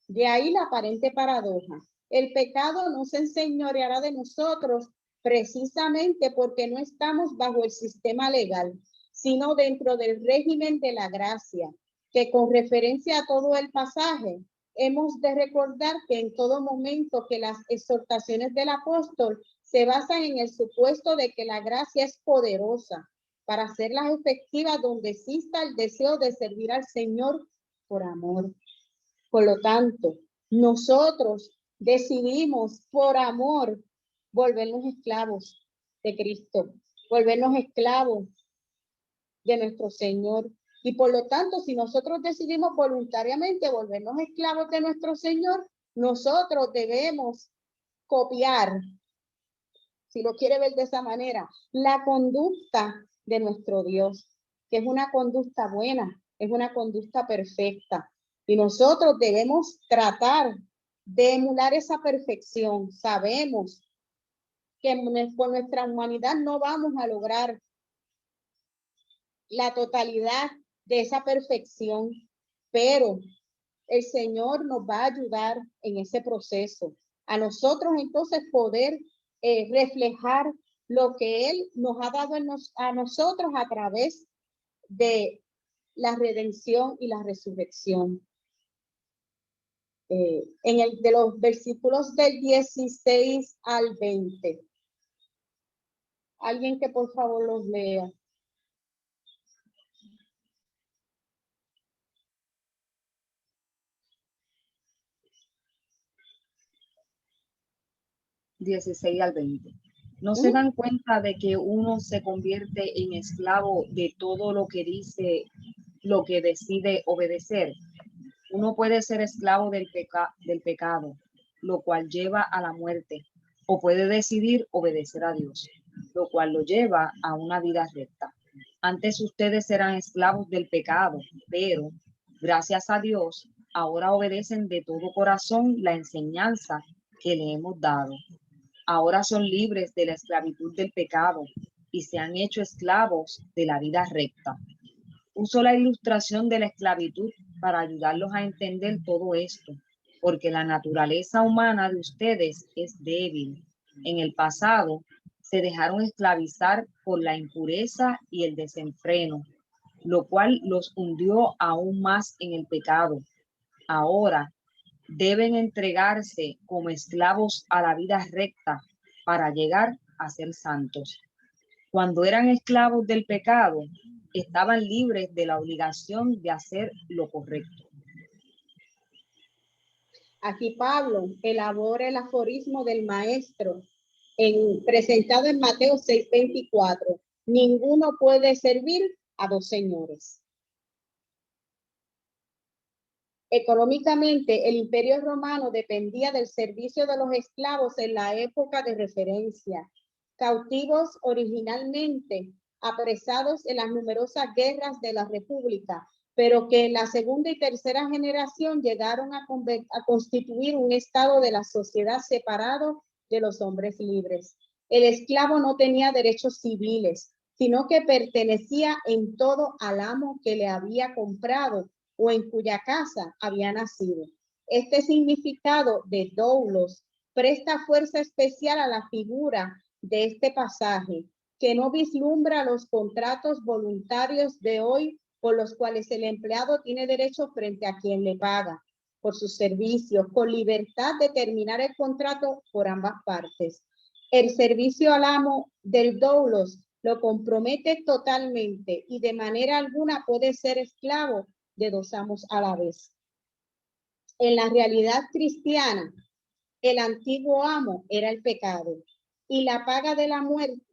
De ahí la aparente paradoja. El pecado no se enseñoreará de nosotros precisamente porque no estamos bajo el sistema legal, sino dentro del régimen de la gracia, que con referencia a todo el pasaje, hemos de recordar que en todo momento que las exhortaciones del apóstol se basan en el supuesto de que la gracia es poderosa para hacerlas efectivas donde exista el deseo de servir al Señor por amor. Por lo tanto, nosotros decidimos por amor volvernos esclavos de Cristo, volvernos esclavos de nuestro Señor. Y por lo tanto, si nosotros decidimos voluntariamente volvernos esclavos de nuestro Señor, nosotros debemos copiar, si lo quiere ver de esa manera, la conducta de nuestro Dios, que es una conducta buena, es una conducta perfecta. Y nosotros debemos tratar de emular esa perfección. Sabemos que por nuestra humanidad no vamos a lograr la totalidad de esa perfección, pero el Señor nos va a ayudar en ese proceso. A nosotros entonces poder reflejar lo que Él nos ha dado a nosotros a través de la redención y la resurrección. De los versículos del 16 al 20. Alguien que por favor los lea. (16 al 20). ¿No se dan cuenta de que uno se convierte en esclavo de todo lo que dice, lo que decide obedecer? Uno puede ser esclavo del pecado, lo cual lleva a la muerte, o puede decidir obedecer a Dios, lo cual lo lleva a una vida recta. Antes ustedes eran esclavos del pecado, pero gracias a Dios, ahora obedecen de todo corazón la enseñanza que le hemos dado. Ahora son libres de la esclavitud del pecado y se han hecho esclavos de la vida recta. Uso la ilustración de la esclavitud para ayudarlos a entender todo esto, porque la naturaleza humana de ustedes es débil. En el pasado se dejaron esclavizar por la impureza y el desenfreno, lo cual los hundió aún más en el pecado. Ahora deben entregarse como esclavos a la vida recta para llegar a ser santos. Cuando eran esclavos del pecado, estaban libres de la obligación de hacer lo correcto. Aquí Pablo elabora el aforismo del maestro presentado en Mateo 6:24. Ninguno puede servir a dos señores. Económicamente, el Imperio Romano dependía del servicio de los esclavos en la época de referencia. Cautivos originalmente apresados en las numerosas guerras de la República, pero que en la segunda y tercera generación llegaron a constituir un estado de la sociedad separado de los hombres libres. El esclavo no tenía derechos civiles, sino que pertenecía en todo al amo que le había comprado o en cuya casa había nacido. Este significado de doulos presta fuerza especial a la figura de este pasaje, que no vislumbra los contratos voluntarios de hoy por los cuales el empleado tiene derecho frente a quien le paga por sus servicios, con libertad de terminar el contrato por ambas partes. El servicio al amo del doulos lo compromete totalmente y de manera alguna puede ser esclavo de dos amos a la vez. En la realidad cristiana, el antiguo amo era el pecado y la paga de la muerte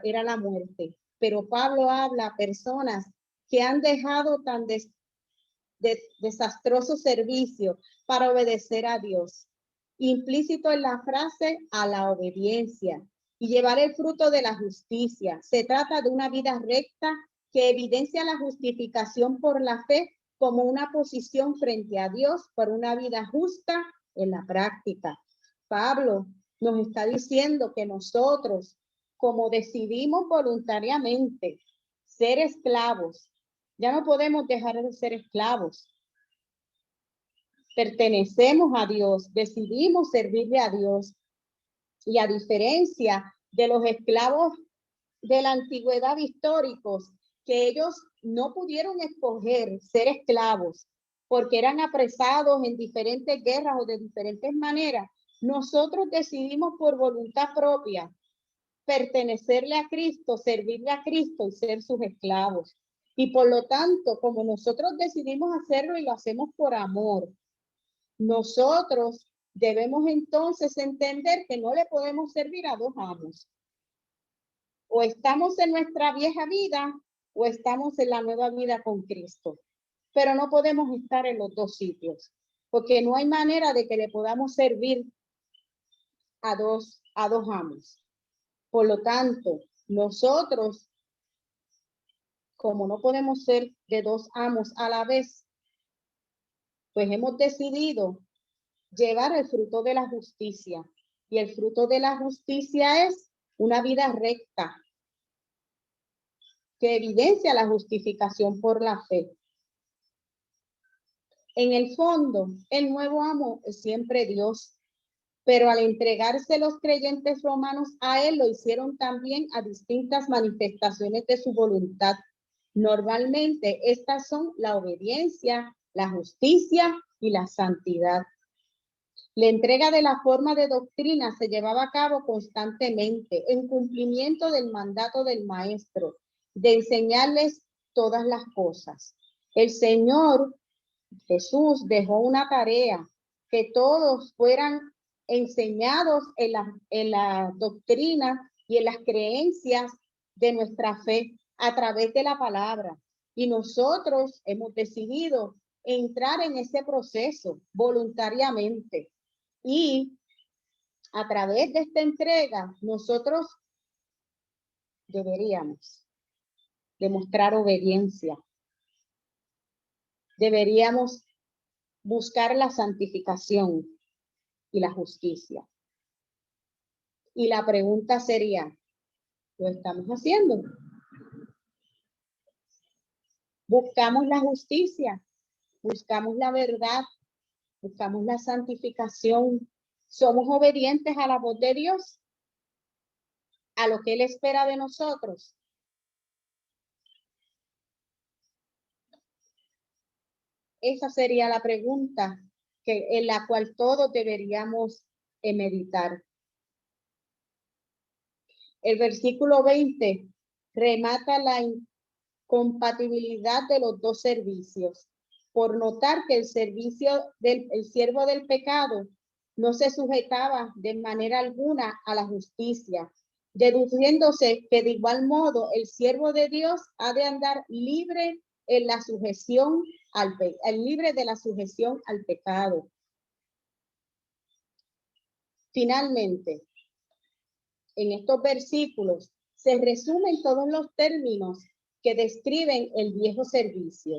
era la muerte. Pero Pablo habla a personas que han dejado tan desastroso servicio para obedecer a Dios. Implícito en la frase a la obediencia y llevar el fruto de la justicia. Se trata de una vida recta que evidencia la justificación por la fe como una posición frente a Dios por una vida justa en la práctica. Pablo nos está diciendo que nosotros, como decidimos voluntariamente ser esclavos, ya no podemos dejar de ser esclavos. Pertenecemos a Dios, decidimos servirle a Dios. Y a diferencia de los esclavos de la antigüedad históricos, que ellos no pudieron escoger ser esclavos porque eran apresados en diferentes guerras o de diferentes maneras, nosotros decidimos por voluntad propia pertenecerle a Cristo, servirle a Cristo y ser sus esclavos. Y por lo tanto, como nosotros decidimos hacerlo y lo hacemos por amor, nosotros debemos entonces entender que no le podemos servir a dos amos. O estamos en nuestra vieja vida o estamos en la nueva vida con Cristo. Pero no podemos estar en los dos sitios, porque no hay manera de que le podamos servir a dos amos. Por lo tanto, nosotros, como no podemos ser de dos amos a la vez, pues hemos decidido llevar el fruto de la justicia. Y el fruto de la justicia es una vida recta, que evidencia la justificación por la fe. En el fondo, el nuevo amo es siempre Dios, pero al entregarse los creyentes romanos a él, lo hicieron también a distintas manifestaciones de su voluntad. Normalmente estas son la obediencia, la justicia y la santidad. La entrega de la forma de doctrina se llevaba a cabo constantemente en cumplimiento del mandato del maestro, de enseñarles todas las cosas. El Señor Jesús dejó una tarea, que todos fueran enseñados en la doctrina y en las creencias de nuestra fe a través de la palabra. Y nosotros hemos decidido entrar en ese proceso voluntariamente. Y a través de esta entrega, nosotros deberíamos demostrar obediencia. Deberíamos buscar la santificación y la justicia. Y la pregunta sería, ¿lo estamos haciendo? Buscamos la justicia, buscamos la verdad, buscamos la santificación. ¿Somos obedientes a la voz de Dios? ¿A lo que Él espera de nosotros? Esa sería la pregunta en la cual todos deberíamos meditar. El versículo 20 remata la incompatibilidad de los dos servicios, por notar que el siervo del pecado no se sujetaba de manera alguna a la justicia, deduciéndose que de igual modo el siervo de Dios ha de andar libre en la sujeción libre de la sujeción al pecado. Finalmente, en estos versículos se resumen todos los términos que describen el viejo servicio.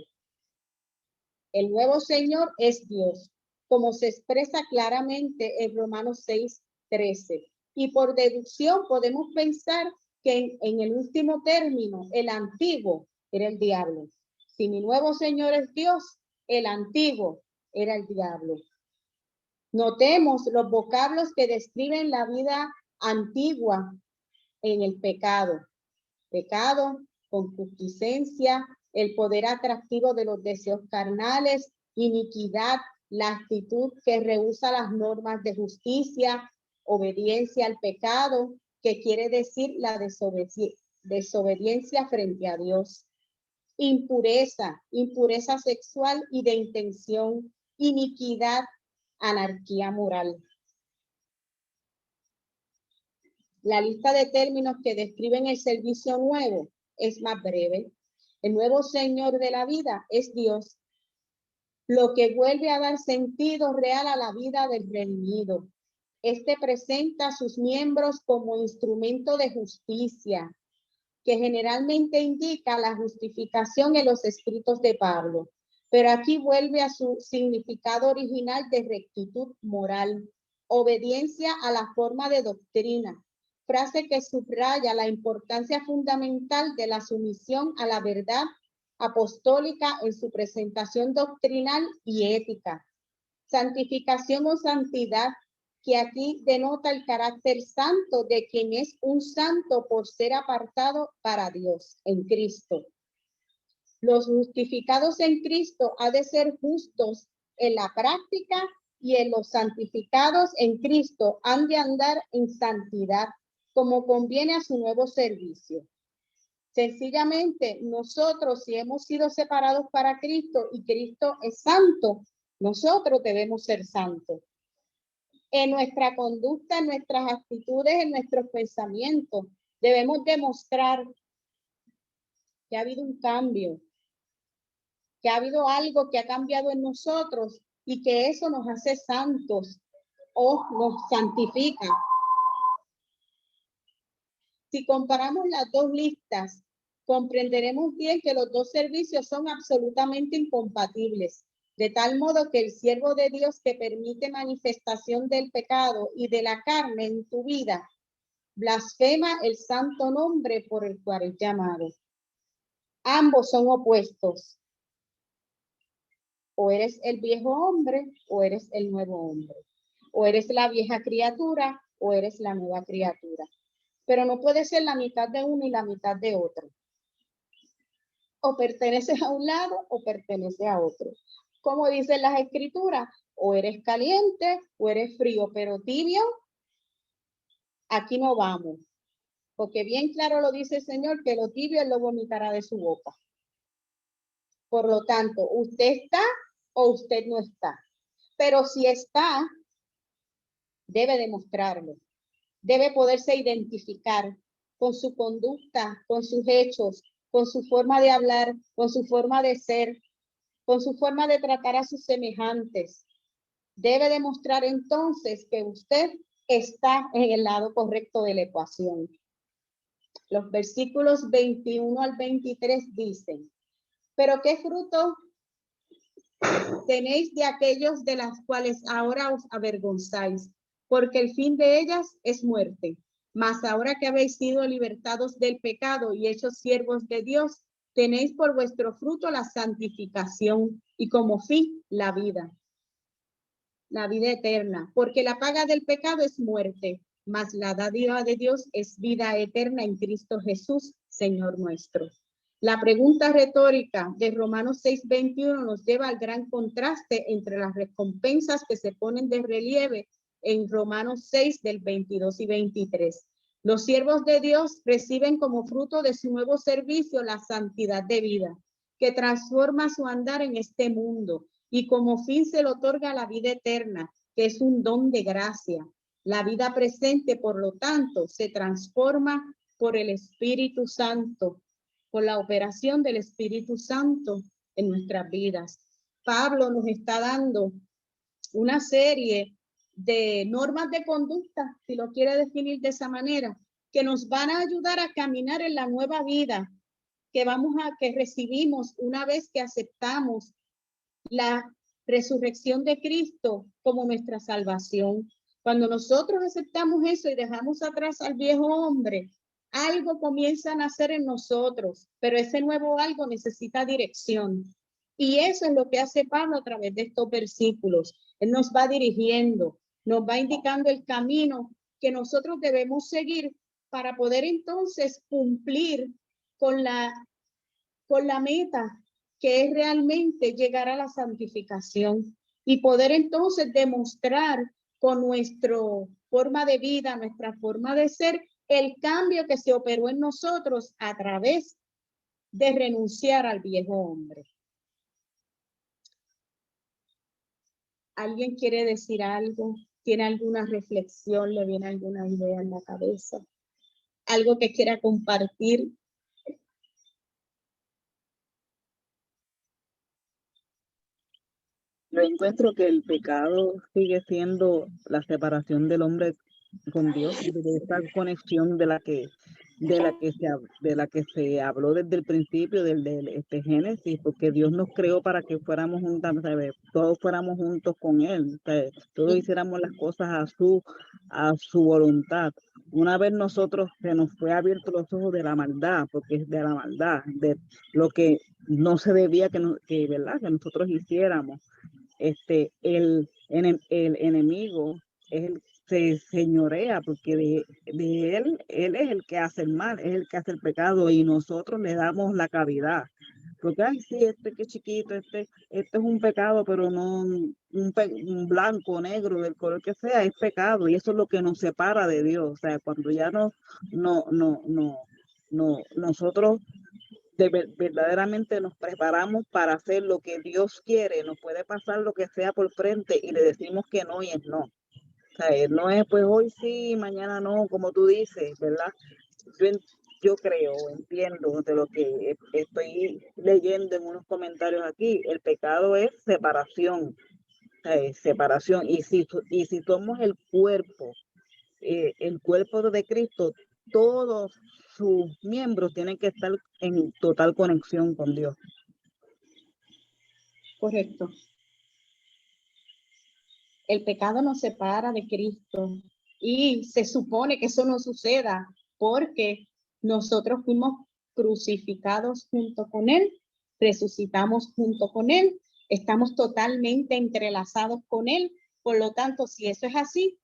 El nuevo Señor es Dios, como se expresa claramente en Romanos 6:13. Y por deducción podemos pensar que en el último término, el antiguo era el diablo. Si mi nuevo Señor es Dios, el antiguo era el diablo. Notemos los vocablos que describen la vida antigua en el pecado. Pecado, concupiscencia, el poder atractivo de los deseos carnales, iniquidad, la actitud que rehúsa las normas de justicia, obediencia al pecado, que quiere decir la desobediencia frente a Dios. Impureza, impureza sexual y de intención, iniquidad, anarquía moral. La lista de términos que describen el servicio nuevo es más breve. El nuevo Señor de la vida es Dios, lo que vuelve a dar sentido real a la vida del redimido. Este presenta a sus miembros como instrumento de justicia, que generalmente indica la justificación en los escritos de Pablo, pero aquí vuelve a su significado original de rectitud moral, obediencia a la forma de doctrina, frase que subraya la importancia fundamental de la sumisión a la verdad apostólica en su presentación doctrinal y ética. Santificación o santidad, que aquí denota el carácter santo de quien es un santo por ser apartado para Dios en Cristo. Los justificados en Cristo ha de ser justos en la práctica, y en los santificados en Cristo han de andar en santidad, como conviene a su nuevo servicio. Sencillamente, nosotros, si hemos sido separados para Cristo y Cristo es santo, nosotros debemos ser santos. En nuestra conducta, en nuestras actitudes, en nuestros pensamientos, debemos demostrar que ha habido un cambio, que ha habido algo que ha cambiado en nosotros y que eso nos hace santos o nos santifica. Si comparamos las dos listas, comprenderemos bien que los dos servicios son absolutamente incompatibles, de tal modo que el siervo de Dios que permite manifestación del pecado y de la carne en tu vida, blasfema el santo nombre por el cual es llamado. Ambos son opuestos. O eres el viejo hombre o eres el nuevo hombre. O eres la vieja criatura o eres la nueva criatura. Pero no puede ser la mitad de uno y la mitad de otro. O perteneces a un lado o perteneces a otro. Como dicen las escrituras, o eres caliente o eres frío, pero tibio, aquí no vamos. Porque bien claro lo dice el Señor, que lo tibio Él lo vomitará de su boca. Por lo tanto, usted está o usted no está. Pero si está, debe demostrarlo. Debe poderse identificar con su conducta, con sus hechos, con su forma de hablar, con su forma de ser, con su forma de tratar a sus semejantes. Debe demostrar entonces que usted está en el lado correcto de la ecuación. Los versículos 21 al 23 dicen: ¿pero qué fruto tenéis de aquellos de las cuales ahora os avergonzáis? Porque el fin de ellas es muerte. Mas ahora que habéis sido libertados del pecado y hechos siervos de Dios, tenéis por vuestro fruto la santificación y como fin la vida eterna. Porque la paga del pecado es muerte, mas la dádiva de Dios es vida eterna en Cristo Jesús, Señor nuestro. La pregunta retórica de Romanos 6:21 nos lleva al gran contraste entre las recompensas que se ponen de relieve en Romanos 6 del 22 y 23. Los siervos de Dios reciben como fruto de su nuevo servicio la santidad de vida, que transforma su andar en este mundo, y como fin se le otorga la vida eterna, que es un don de gracia. La vida presente, por lo tanto, se transforma por el Espíritu Santo, por la operación del Espíritu Santo en nuestras vidas. Pablo nos está dando una serie de normas de conducta, si lo quiere definir de esa manera, que nos van a ayudar a caminar en la nueva vida que recibimos una vez que aceptamos la resurrección de Cristo como nuestra salvación. Cuando nosotros aceptamos eso y dejamos atrás al viejo hombre, algo comienza a nacer en nosotros, pero ese nuevo algo necesita dirección. Y eso es lo que hace Pablo a través de estos versículos. Él nos va dirigiendo, nos va indicando el camino que nosotros debemos seguir para poder entonces cumplir con la con la meta que es realmente llegar a la santificación y poder entonces demostrar con nuestra forma de vida, nuestra forma de ser, el cambio que se operó en nosotros a través de renunciar al viejo hombre. ¿Alguien quiere decir algo? ¿Tiene alguna reflexión? ¿Le viene alguna idea en la cabeza? ¿Algo que quiera compartir? Yo encuentro que el pecado sigue siendo la separación del hombre con Dios, de esa conexión de la que se habló desde el principio del Génesis, porque Dios nos creó para que fuéramos juntos, ¿sabes? Todos fuéramos juntos con Él, ¿sabes? Todos hiciéramos las cosas a su voluntad. Una vez nosotros se nos fue abierto los ojos de la maldad, porque es de la maldad, de lo que no se debía ¿verdad? Que nosotros hiciéramos. El enemigo se señorea porque de él es el que hace el mal, es el que hace el pecado y nosotros le damos la cavidad. Porque, ay, sí, que chiquito, este es un pecado, pero no un blanco, negro, del color que sea, es pecado y eso es lo que nos separa de Dios. O sea, cuando ya nosotros verdaderamente nos preparamos para hacer lo que Dios quiere, nos puede pasar lo que sea por frente y le decimos que no y es no. O sea, no es pues hoy sí, mañana no, como tú dices, ¿verdad? Yo creo, entiendo de lo que estoy leyendo en unos comentarios aquí, el pecado es separación, separación. Y si somos el cuerpo de Cristo, todos sus miembros tienen que estar en total conexión con Dios. Correcto. El pecado nos separa de Cristo y se supone que eso no suceda porque nosotros fuimos crucificados junto con Él, resucitamos junto con Él, estamos totalmente entrelazados con Él. Por lo tanto, si eso es así,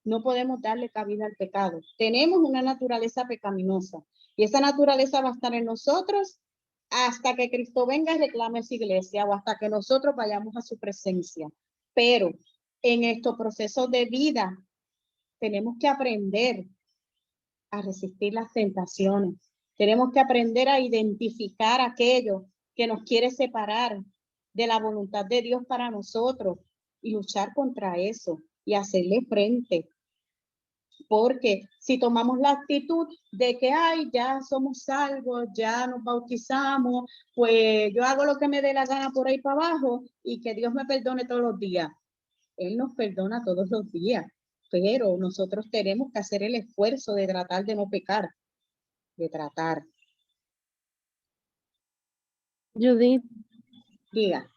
no podemos darle cabida al pecado. Tenemos una naturaleza pecaminosa y esa naturaleza va a estar en nosotros hasta que Cristo venga y reclame su iglesia o hasta que nosotros vayamos a su presencia. Pero en estos procesos de vida tenemos que aprender a resistir las tentaciones. Tenemos que aprender a identificar aquello que nos quiere separar de la voluntad de Dios para nosotros y luchar contra eso y hacerle frente. Porque si tomamos la actitud de que, ay, ya somos salvos, ya nos bautizamos, pues yo hago lo que me dé la gana por ahí para abajo y que Dios me perdone todos los días. Él nos perdona todos los días, pero nosotros tenemos que hacer el esfuerzo de tratar de no pecar, de tratar. Judith, Diga.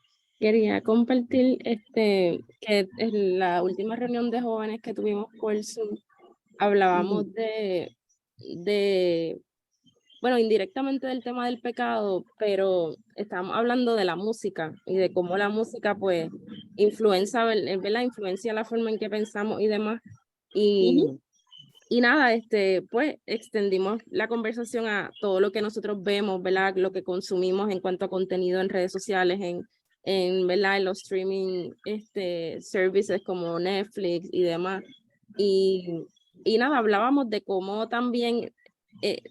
quería compartir que en la última reunión de jóvenes que tuvimos por Zoom, hablábamos bueno, indirectamente del tema del pecado, pero estábamos hablando de la música y de cómo la música pues influencia la forma en que pensamos y demás. Y nada, pues extendimos la conversación a todo lo que nosotros vemos, ¿verdad? Lo que consumimos en cuanto a contenido en redes sociales, ¿verdad? En los streaming services como Netflix y demás. Y nada, hablábamos de cómo también de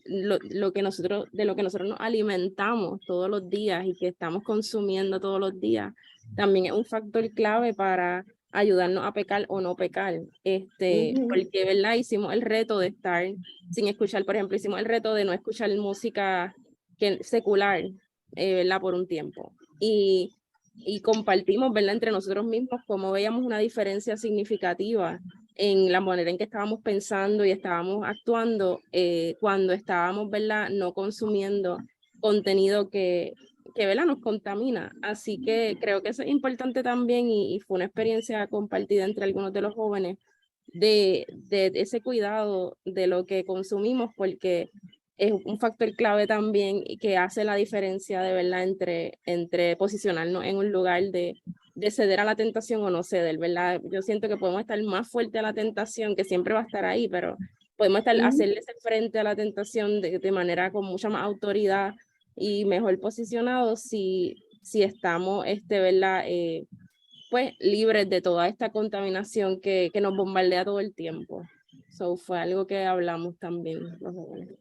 lo que nosotros nos alimentamos todos los días y que estamos consumiendo todos los días, también es un factor clave para ayudarnos a pecar o no pecar, porque, ¿verdad? Hicimos el reto de estar sin escuchar, por ejemplo, hicimos el reto de no escuchar música secular, ¿verdad? Por un tiempo. Y compartimos, ¿verdad? Entre nosotros mismos cómo veíamos una diferencia significativa en la manera en que estábamos pensando y estábamos actuando cuando estábamos, ¿verdad? No consumiendo contenido que ¿verdad? Nos contamina. Así que creo que eso es importante también y fue una experiencia compartida entre algunos de los jóvenes de ese cuidado de lo que consumimos, porque es un factor clave también que hace la diferencia de verdad entre posicionarnos en un lugar de ceder a la tentación o no ceder, ¿verdad? Yo siento que podemos estar más fuerte a la tentación, que siempre va a estar ahí, pero podemos hacerle ese frente a la tentación de manera con mucha más autoridad y mejor posicionados si estamos, ¿verdad? Pues libres de toda esta contaminación que nos bombardea todo el tiempo. So, fue algo que hablamos también los jóvenes.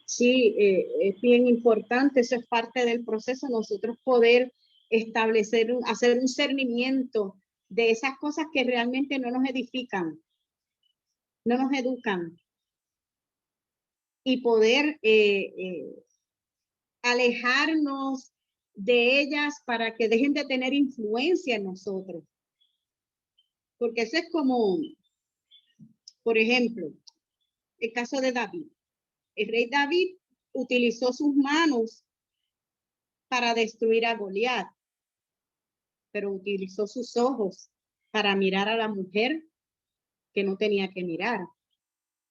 Sí, es bien importante, eso es parte del proceso, nosotros poder establecer, hacer un discernimiento de esas cosas que realmente no nos edifican, no nos educan, y poder alejarnos de ellas para que dejen de tener influencia en nosotros. Porque eso es como, por ejemplo, el caso de David. El rey David utilizó sus manos para destruir a Goliat, pero utilizó sus ojos para mirar a la mujer que no tenía que mirar,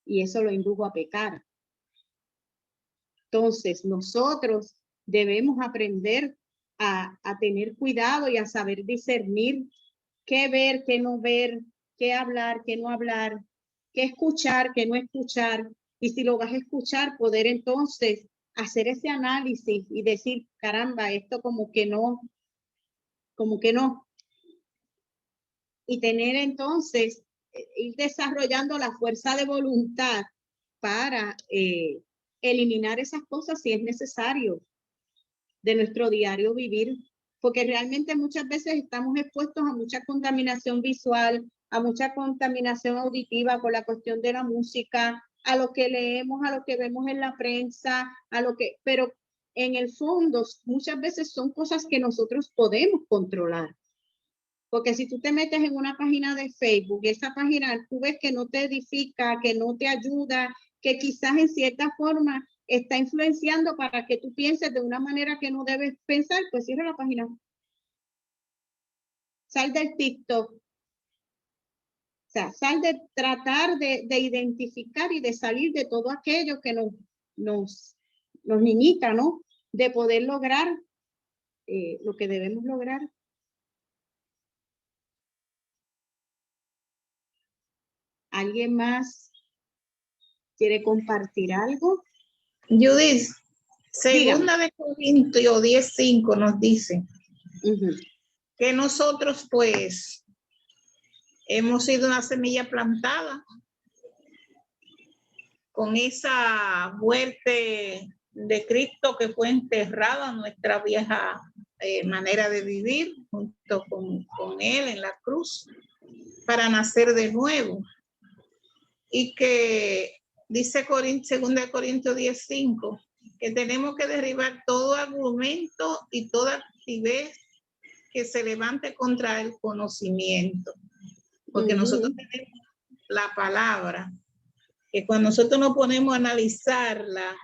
y eso lo indujo a pecar. Entonces, nosotros debemos aprender a tener cuidado y a saber discernir qué ver, qué no ver, qué hablar, qué no hablar, qué escuchar, qué no escuchar. Y si lo vas a escuchar, poder entonces hacer ese análisis y decir, caramba, esto como que no. Y tener entonces, ir desarrollando la fuerza de voluntad para eliminar esas cosas si es necesario de nuestro diario vivir, porque realmente muchas veces estamos expuestos a mucha contaminación visual, a mucha contaminación auditiva con la cuestión de la música, a lo que leemos, a lo que vemos en la prensa, pero en el fondo muchas veces son cosas que nosotros podemos controlar. Porque si tú te metes en una página de Facebook, esa página tú ves que no te edifica, que no te ayuda, que quizás en cierta forma está influenciando para que tú pienses de una manera que no debes pensar, pues cierra la página. Sal del TikTok. O sea, sal de tratar de identificar y de salir de todo aquello que nos limita, ¿no? De poder lograr lo que debemos lograr. ¿Alguien más quiere compartir algo? Judith, segunda de Corintios 10:5 nos dice que nosotros pues hemos sido una semilla plantada con esa muerte de Cristo que fue enterrada en nuestra vieja manera de vivir junto con Él en la cruz para nacer de nuevo. Y que dice 2 Corintios 10:5 que tenemos que derribar todo argumento y toda actividad que se levante contra el conocimiento. Porque nosotros tenemos la palabra, que cuando nosotros nos ponemos a analizarla,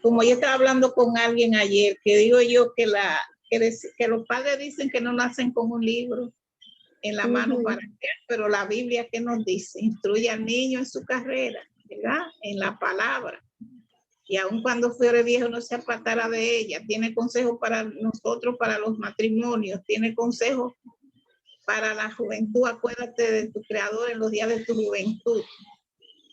como yo estaba hablando con alguien ayer, que digo yo que los padres dicen que no nacen con un libro en la mano para qué, pero la Biblia ¿qué nos dice? Instruye al niño en su carrera, ¿verdad? En la palabra. Y aun cuando fuere viejo no se apartará de ella. Tiene consejos para nosotros, para los matrimonios. Tiene consejos para la juventud. Acuérdate de tu Creador en los días de tu juventud.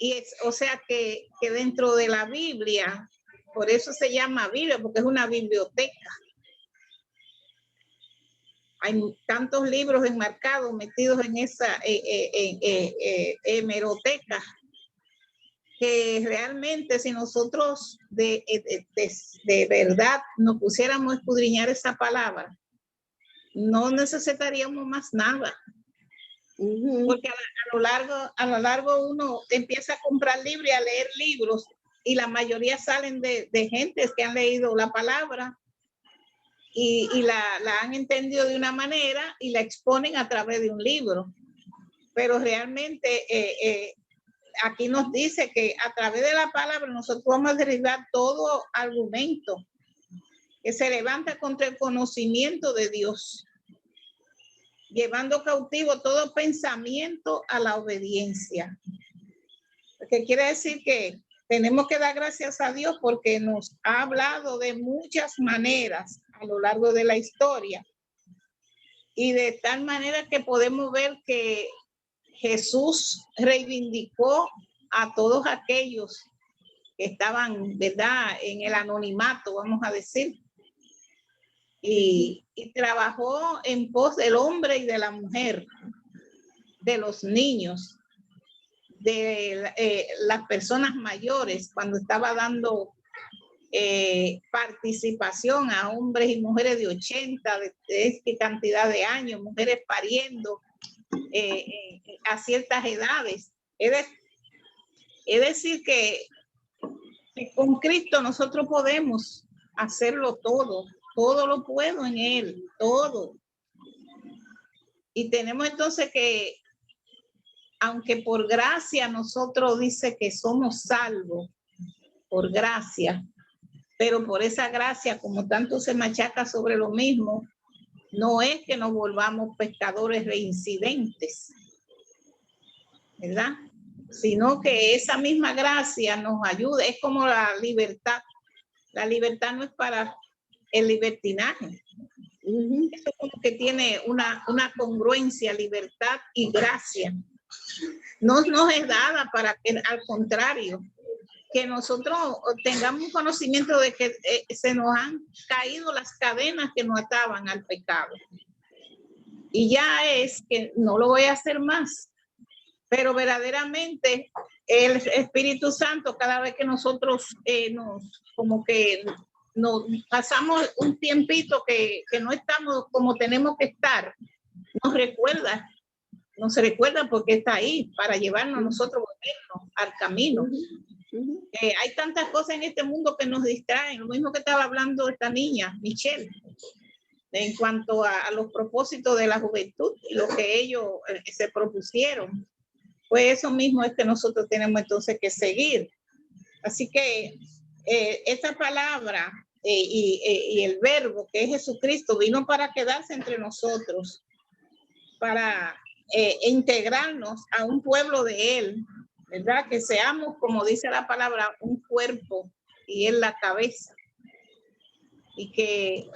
Y o sea que dentro de la Biblia, por eso se llama Biblia, porque es una biblioteca. Hay tantos libros enmarcados, metidos en esa hemeroteca, que realmente si nosotros de verdad nos pusiéramos a escudriñar esa palabra, no necesitaríamos más nada. Porque a lo largo uno empieza a comprar libros y a leer libros, y la mayoría salen de gentes que han leído la palabra y la han entendido de una manera y la exponen a través de un libro. Pero realmente aquí nos dice que a través de la palabra nosotros vamos a derribar todo argumento que se levanta contra el conocimiento de Dios, llevando cautivo todo pensamiento a la obediencia. Que quiere decir que tenemos que dar gracias a Dios porque nos ha hablado de muchas maneras a lo largo de la historia, y de tal manera que podemos ver que Jesús reivindicó a todos aquellos que estaban, ¿verdad?, en el anonimato, vamos a decir. Y trabajó en pos del hombre y de la mujer, de los niños, de las personas mayores, cuando estaba dando participación a hombres y mujeres de 80, de esta cantidad de años, mujeres pariendo a ciertas edades. Es decir que con Cristo nosotros podemos hacerlo todo. Todo lo puedo en Él, todo. Y tenemos entonces que, aunque por gracia nosotros dice que somos salvos, por gracia, pero por esa gracia, como tanto se machaca sobre lo mismo, no es que nos volvamos pescadores reincidentes, ¿verdad? Sino que esa misma gracia nos ayuda. Es como la libertad. La libertad no es para el libertinaje. Esto como que tiene una congruencia, libertad y gracia. No nos es dada para que, al contrario, que nosotros tengamos un conocimiento de que se nos han caído las cadenas que nos ataban al pecado. Y ya es que no lo voy a hacer más. Pero verdaderamente el Espíritu Santo, cada vez que nosotros nos pasamos un tiempito que no estamos como tenemos que estar, nos recuerda porque está ahí para llevarnos a nosotros al camino. Hay tantas cosas en este mundo que nos distraen, lo mismo que estaba hablando esta niña, Michelle, en cuanto a los propósitos de la juventud y lo que ellos se propusieron. Pues eso mismo es que nosotros tenemos entonces que seguir. Así que esta palabra y el verbo que es Jesucristo vino para quedarse entre nosotros, para integrarnos a un pueblo de Él, ¿verdad? Que seamos, como dice la palabra, un cuerpo y Él la cabeza. Y que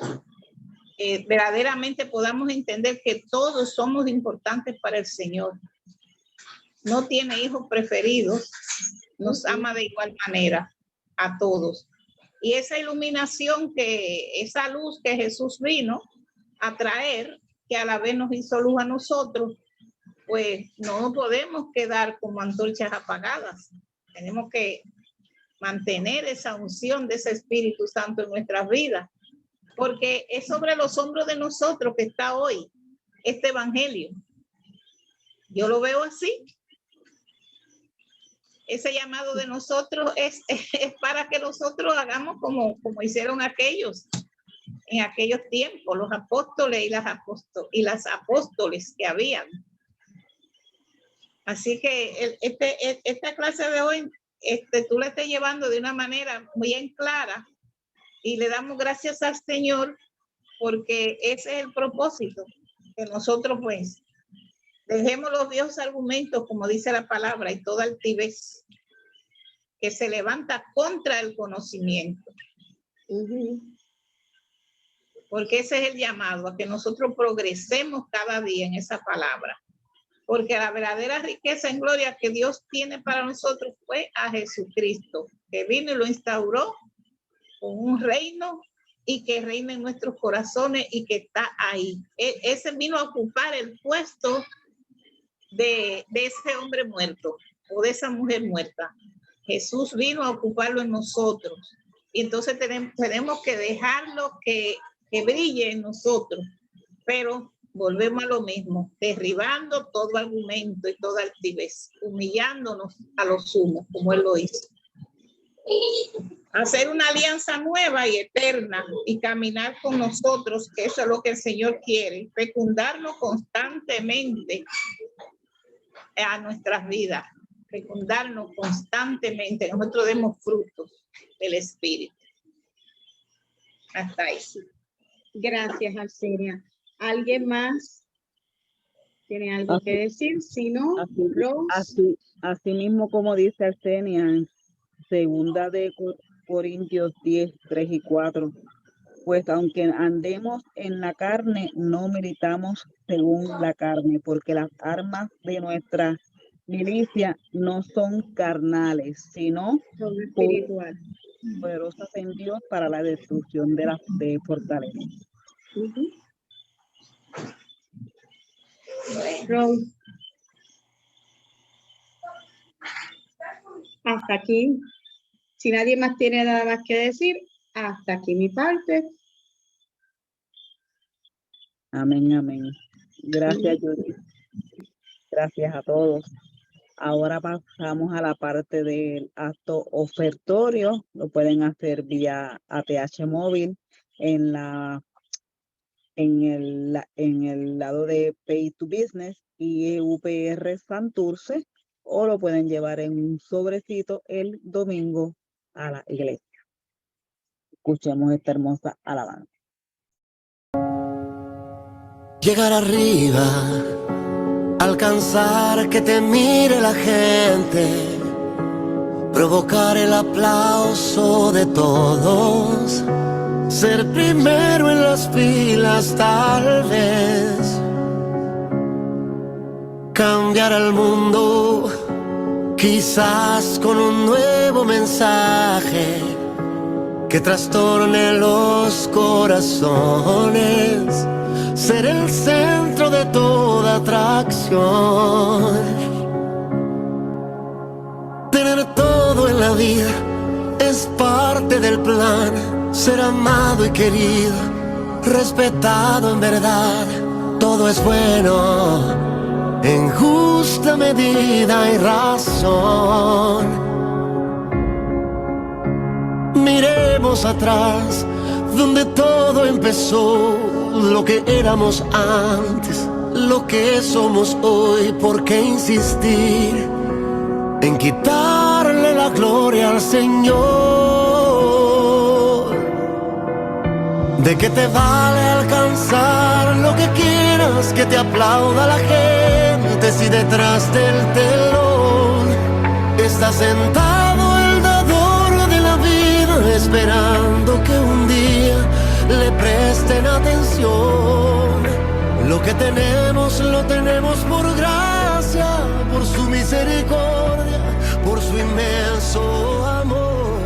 verdaderamente podamos entender que todos somos importantes para el Señor. No tiene hijos preferidos, nos ama de igual manera a todos. Y esa iluminación, esa luz que Jesús vino a traer, que a la vez nos hizo luz a nosotros, pues no podemos quedar como antorchas apagadas. Tenemos que mantener esa unción de ese Espíritu Santo en nuestras vidas, porque es sobre los hombros de nosotros que está hoy este evangelio. Yo lo veo así. Ese llamado de nosotros es para que nosotros hagamos como hicieron aquellos en aquellos tiempos, los apóstoles y las apóstoles que habían. Así que esta clase de hoy, tú la estás llevando de una manera muy en clara y le damos gracias al Señor porque ese es el propósito, que nosotros pues dejemos los viejos argumentos, como dice la palabra, y toda altivez que se levanta contra el conocimiento. Porque ese es el llamado, a que nosotros progresemos cada día en esa palabra. Porque la verdadera riqueza en gloria que Dios tiene para nosotros fue a Jesucristo, que vino y lo instauró con un reino y que reina en nuestros corazones y que está ahí. Ese vino a ocupar el puesto de ese hombre muerto o de esa mujer muerta. Jesús vino a ocuparlo en nosotros. Y entonces tenemos que dejarlo que brille en nosotros. Pero volvemos a lo mismo, derribando todo argumento y toda altivez, humillándonos a lo sumo, como Él lo hizo. Hacer una alianza nueva y eterna y caminar con nosotros, que eso es lo que el Señor quiere, fecundarnos constantemente a nuestras vidas, fecundarnos constantemente, nosotros demos frutos del Espíritu. Hasta ahí. Gracias, Arcelia. ¿Alguien más tiene algo que decir? Si no, así mismo como dice Arcelia en segunda de Corintios 10, 3 y 4, pues aunque andemos en la carne, no militamos según la carne, porque las armas de nuestra milicia no son carnales, sino Son espirituales. poderosas en Dios para la destrucción de fortalezas. Rose. Hasta aquí. Si nadie más tiene nada más que decir, hasta aquí mi parte. Amén, amén. Gracias, Judith. Gracias a todos. Ahora pasamos a la parte del acto ofertorio. Lo pueden hacer vía ATH móvil en el lado de Pay to Business y UPR Santurce, o lo pueden llevar en un sobrecito el domingo a la iglesia. Escuchemos esta hermosa alabanza. Llegar arriba, alcanzar que te mire la gente, provocar el aplauso de todos, ser primero en las filas tal vez, cambiar al mundo quizás con un nuevo mensaje que trastorne los corazones, ser el centro de toda atracción, tener todo en la vida es parte del plan, ser amado y querido, respetado en verdad, todo es bueno en justa medida y razón. Miremos atrás, donde todo empezó, lo que éramos antes, lo que somos hoy. ¿Por qué insistir en quitarle la gloria al Señor? ¿De qué te vale alcanzar lo que quieras, que te aplauda la gente si detrás del telón está sentado el dador de la vida, esperando que un día le presten atención? Lo que tenemos lo tenemos por gracia, por su misericordia, por su inmenso amor.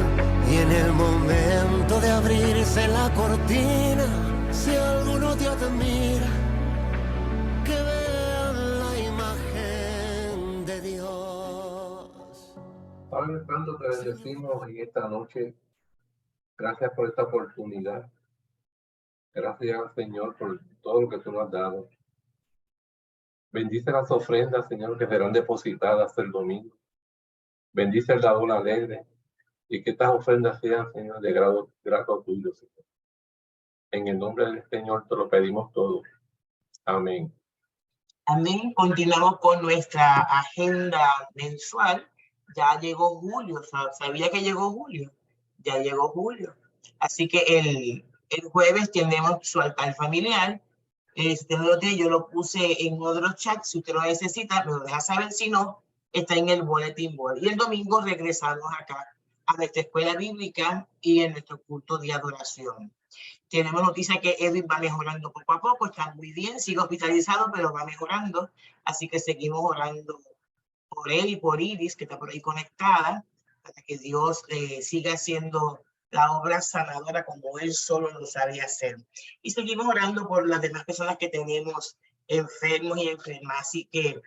Y en el momento de abrirse la cortina, si alguno te admira, que vean la imagen de Dios. Padre Santo, te bendecimos en esta noche. Gracias por esta oportunidad. Gracias, Señor, por todo lo que tú nos has dado. Bendice las ofrendas, Señor, que serán depositadas el domingo. Bendice el dador alegre y que estas ofrendas sean, Señor, de grato tuyo, Señor. En el nombre del Señor te lo pedimos todo. Amén. Amén. Continuamos con nuestra agenda mensual. Ya llegó julio. ¿Sabía que llegó julio? Ya llegó julio. Así que el jueves tenemos su altar familiar. Yo lo puse en otro chat. Si usted lo necesita, me lo deja saber. Si no, está en el bulletin board. Y el domingo regresamos acá a nuestra escuela bíblica y en nuestro culto de adoración. Tenemos noticia que Edwin va mejorando poco a poco. Está muy bien. Sigue hospitalizado, pero va mejorando. Así que seguimos orando por él y por Iris, que está por ahí conectada, para que Dios siga haciendo la obra sanadora como él solo lo sabía hacer. Y seguimos orando por las demás personas que tenemos enfermos y enfermas. Así que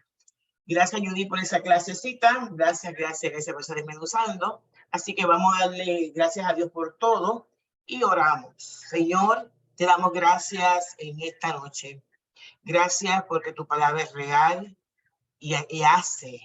gracias, Judy, por esa clasecita. Gracias por estar desmenuzando. Así que vamos a darle gracias a Dios por todo y oramos. Señor, te damos gracias en esta noche. Gracias porque tu palabra es real y hace,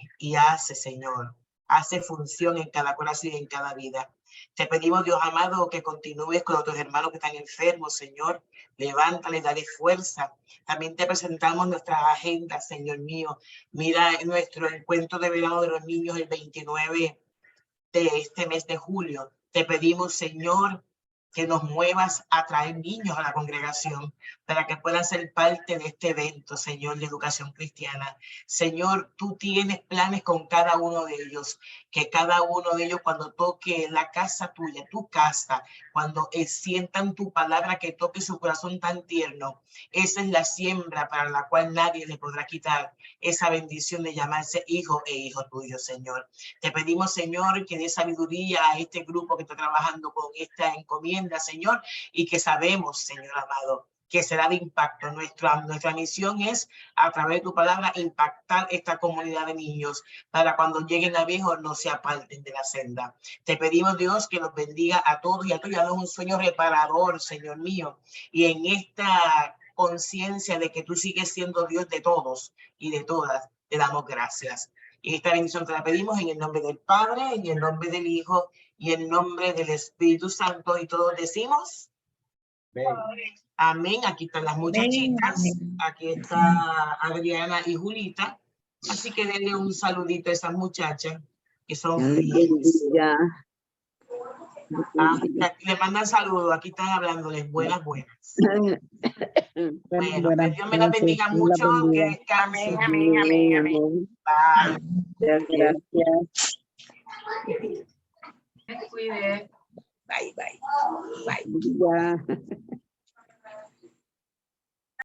Señor. Hace función en cada corazón y en cada vida. Te pedimos, Dios amado, que continúes con otros hermanos que están enfermos, Señor. Levántales, dale fuerza. También te presentamos nuestras agendas, Señor mío. Mira nuestro encuentro de verano de los niños el 29 de este mes de julio. Te pedimos, Señor, que nos muevas a traer niños a la congregación para que puedan ser parte de este evento, Señor, de educación cristiana. Señor, tú tienes planes con cada uno de ellos, que cada uno de ellos cuando toque la casa tuya, tu casa, cuando sientan tu palabra que toque su corazón tan tierno, esa es la siembra para la cual nadie le podrá quitar esa bendición de llamarse hijo e hijo tuyo, Señor. Te pedimos, Señor, que dé sabiduría a este grupo que está trabajando con esta encomienda, Señor, y que sabemos, Señor amado, que será de impacto. Nuestra misión es, a través de tu palabra, impactar esta comunidad de niños para cuando lleguen a viejos no se aparten de la senda. Te pedimos, Dios, que los bendiga a todos y a todos. Danos un sueño reparador, Señor mío, y en esta conciencia de que tú sigues siendo Dios de todos y de todas, te damos gracias. Y esta bendición te la pedimos en el nombre del Padre, en el nombre del Hijo y en el nombre del Espíritu Santo. Y todos decimos amén. Aquí están las muchachitas. Aquí está Adriana y Julita. Así que denle un saludito a esas muchachas que son felices. Le mandan saludos. Aquí están hablándoles. Buenas. Bueno, que Dios me la bendiga mucho. Que descansen. Amén. Bye. Gracias. Se cuide. Bye. Ya.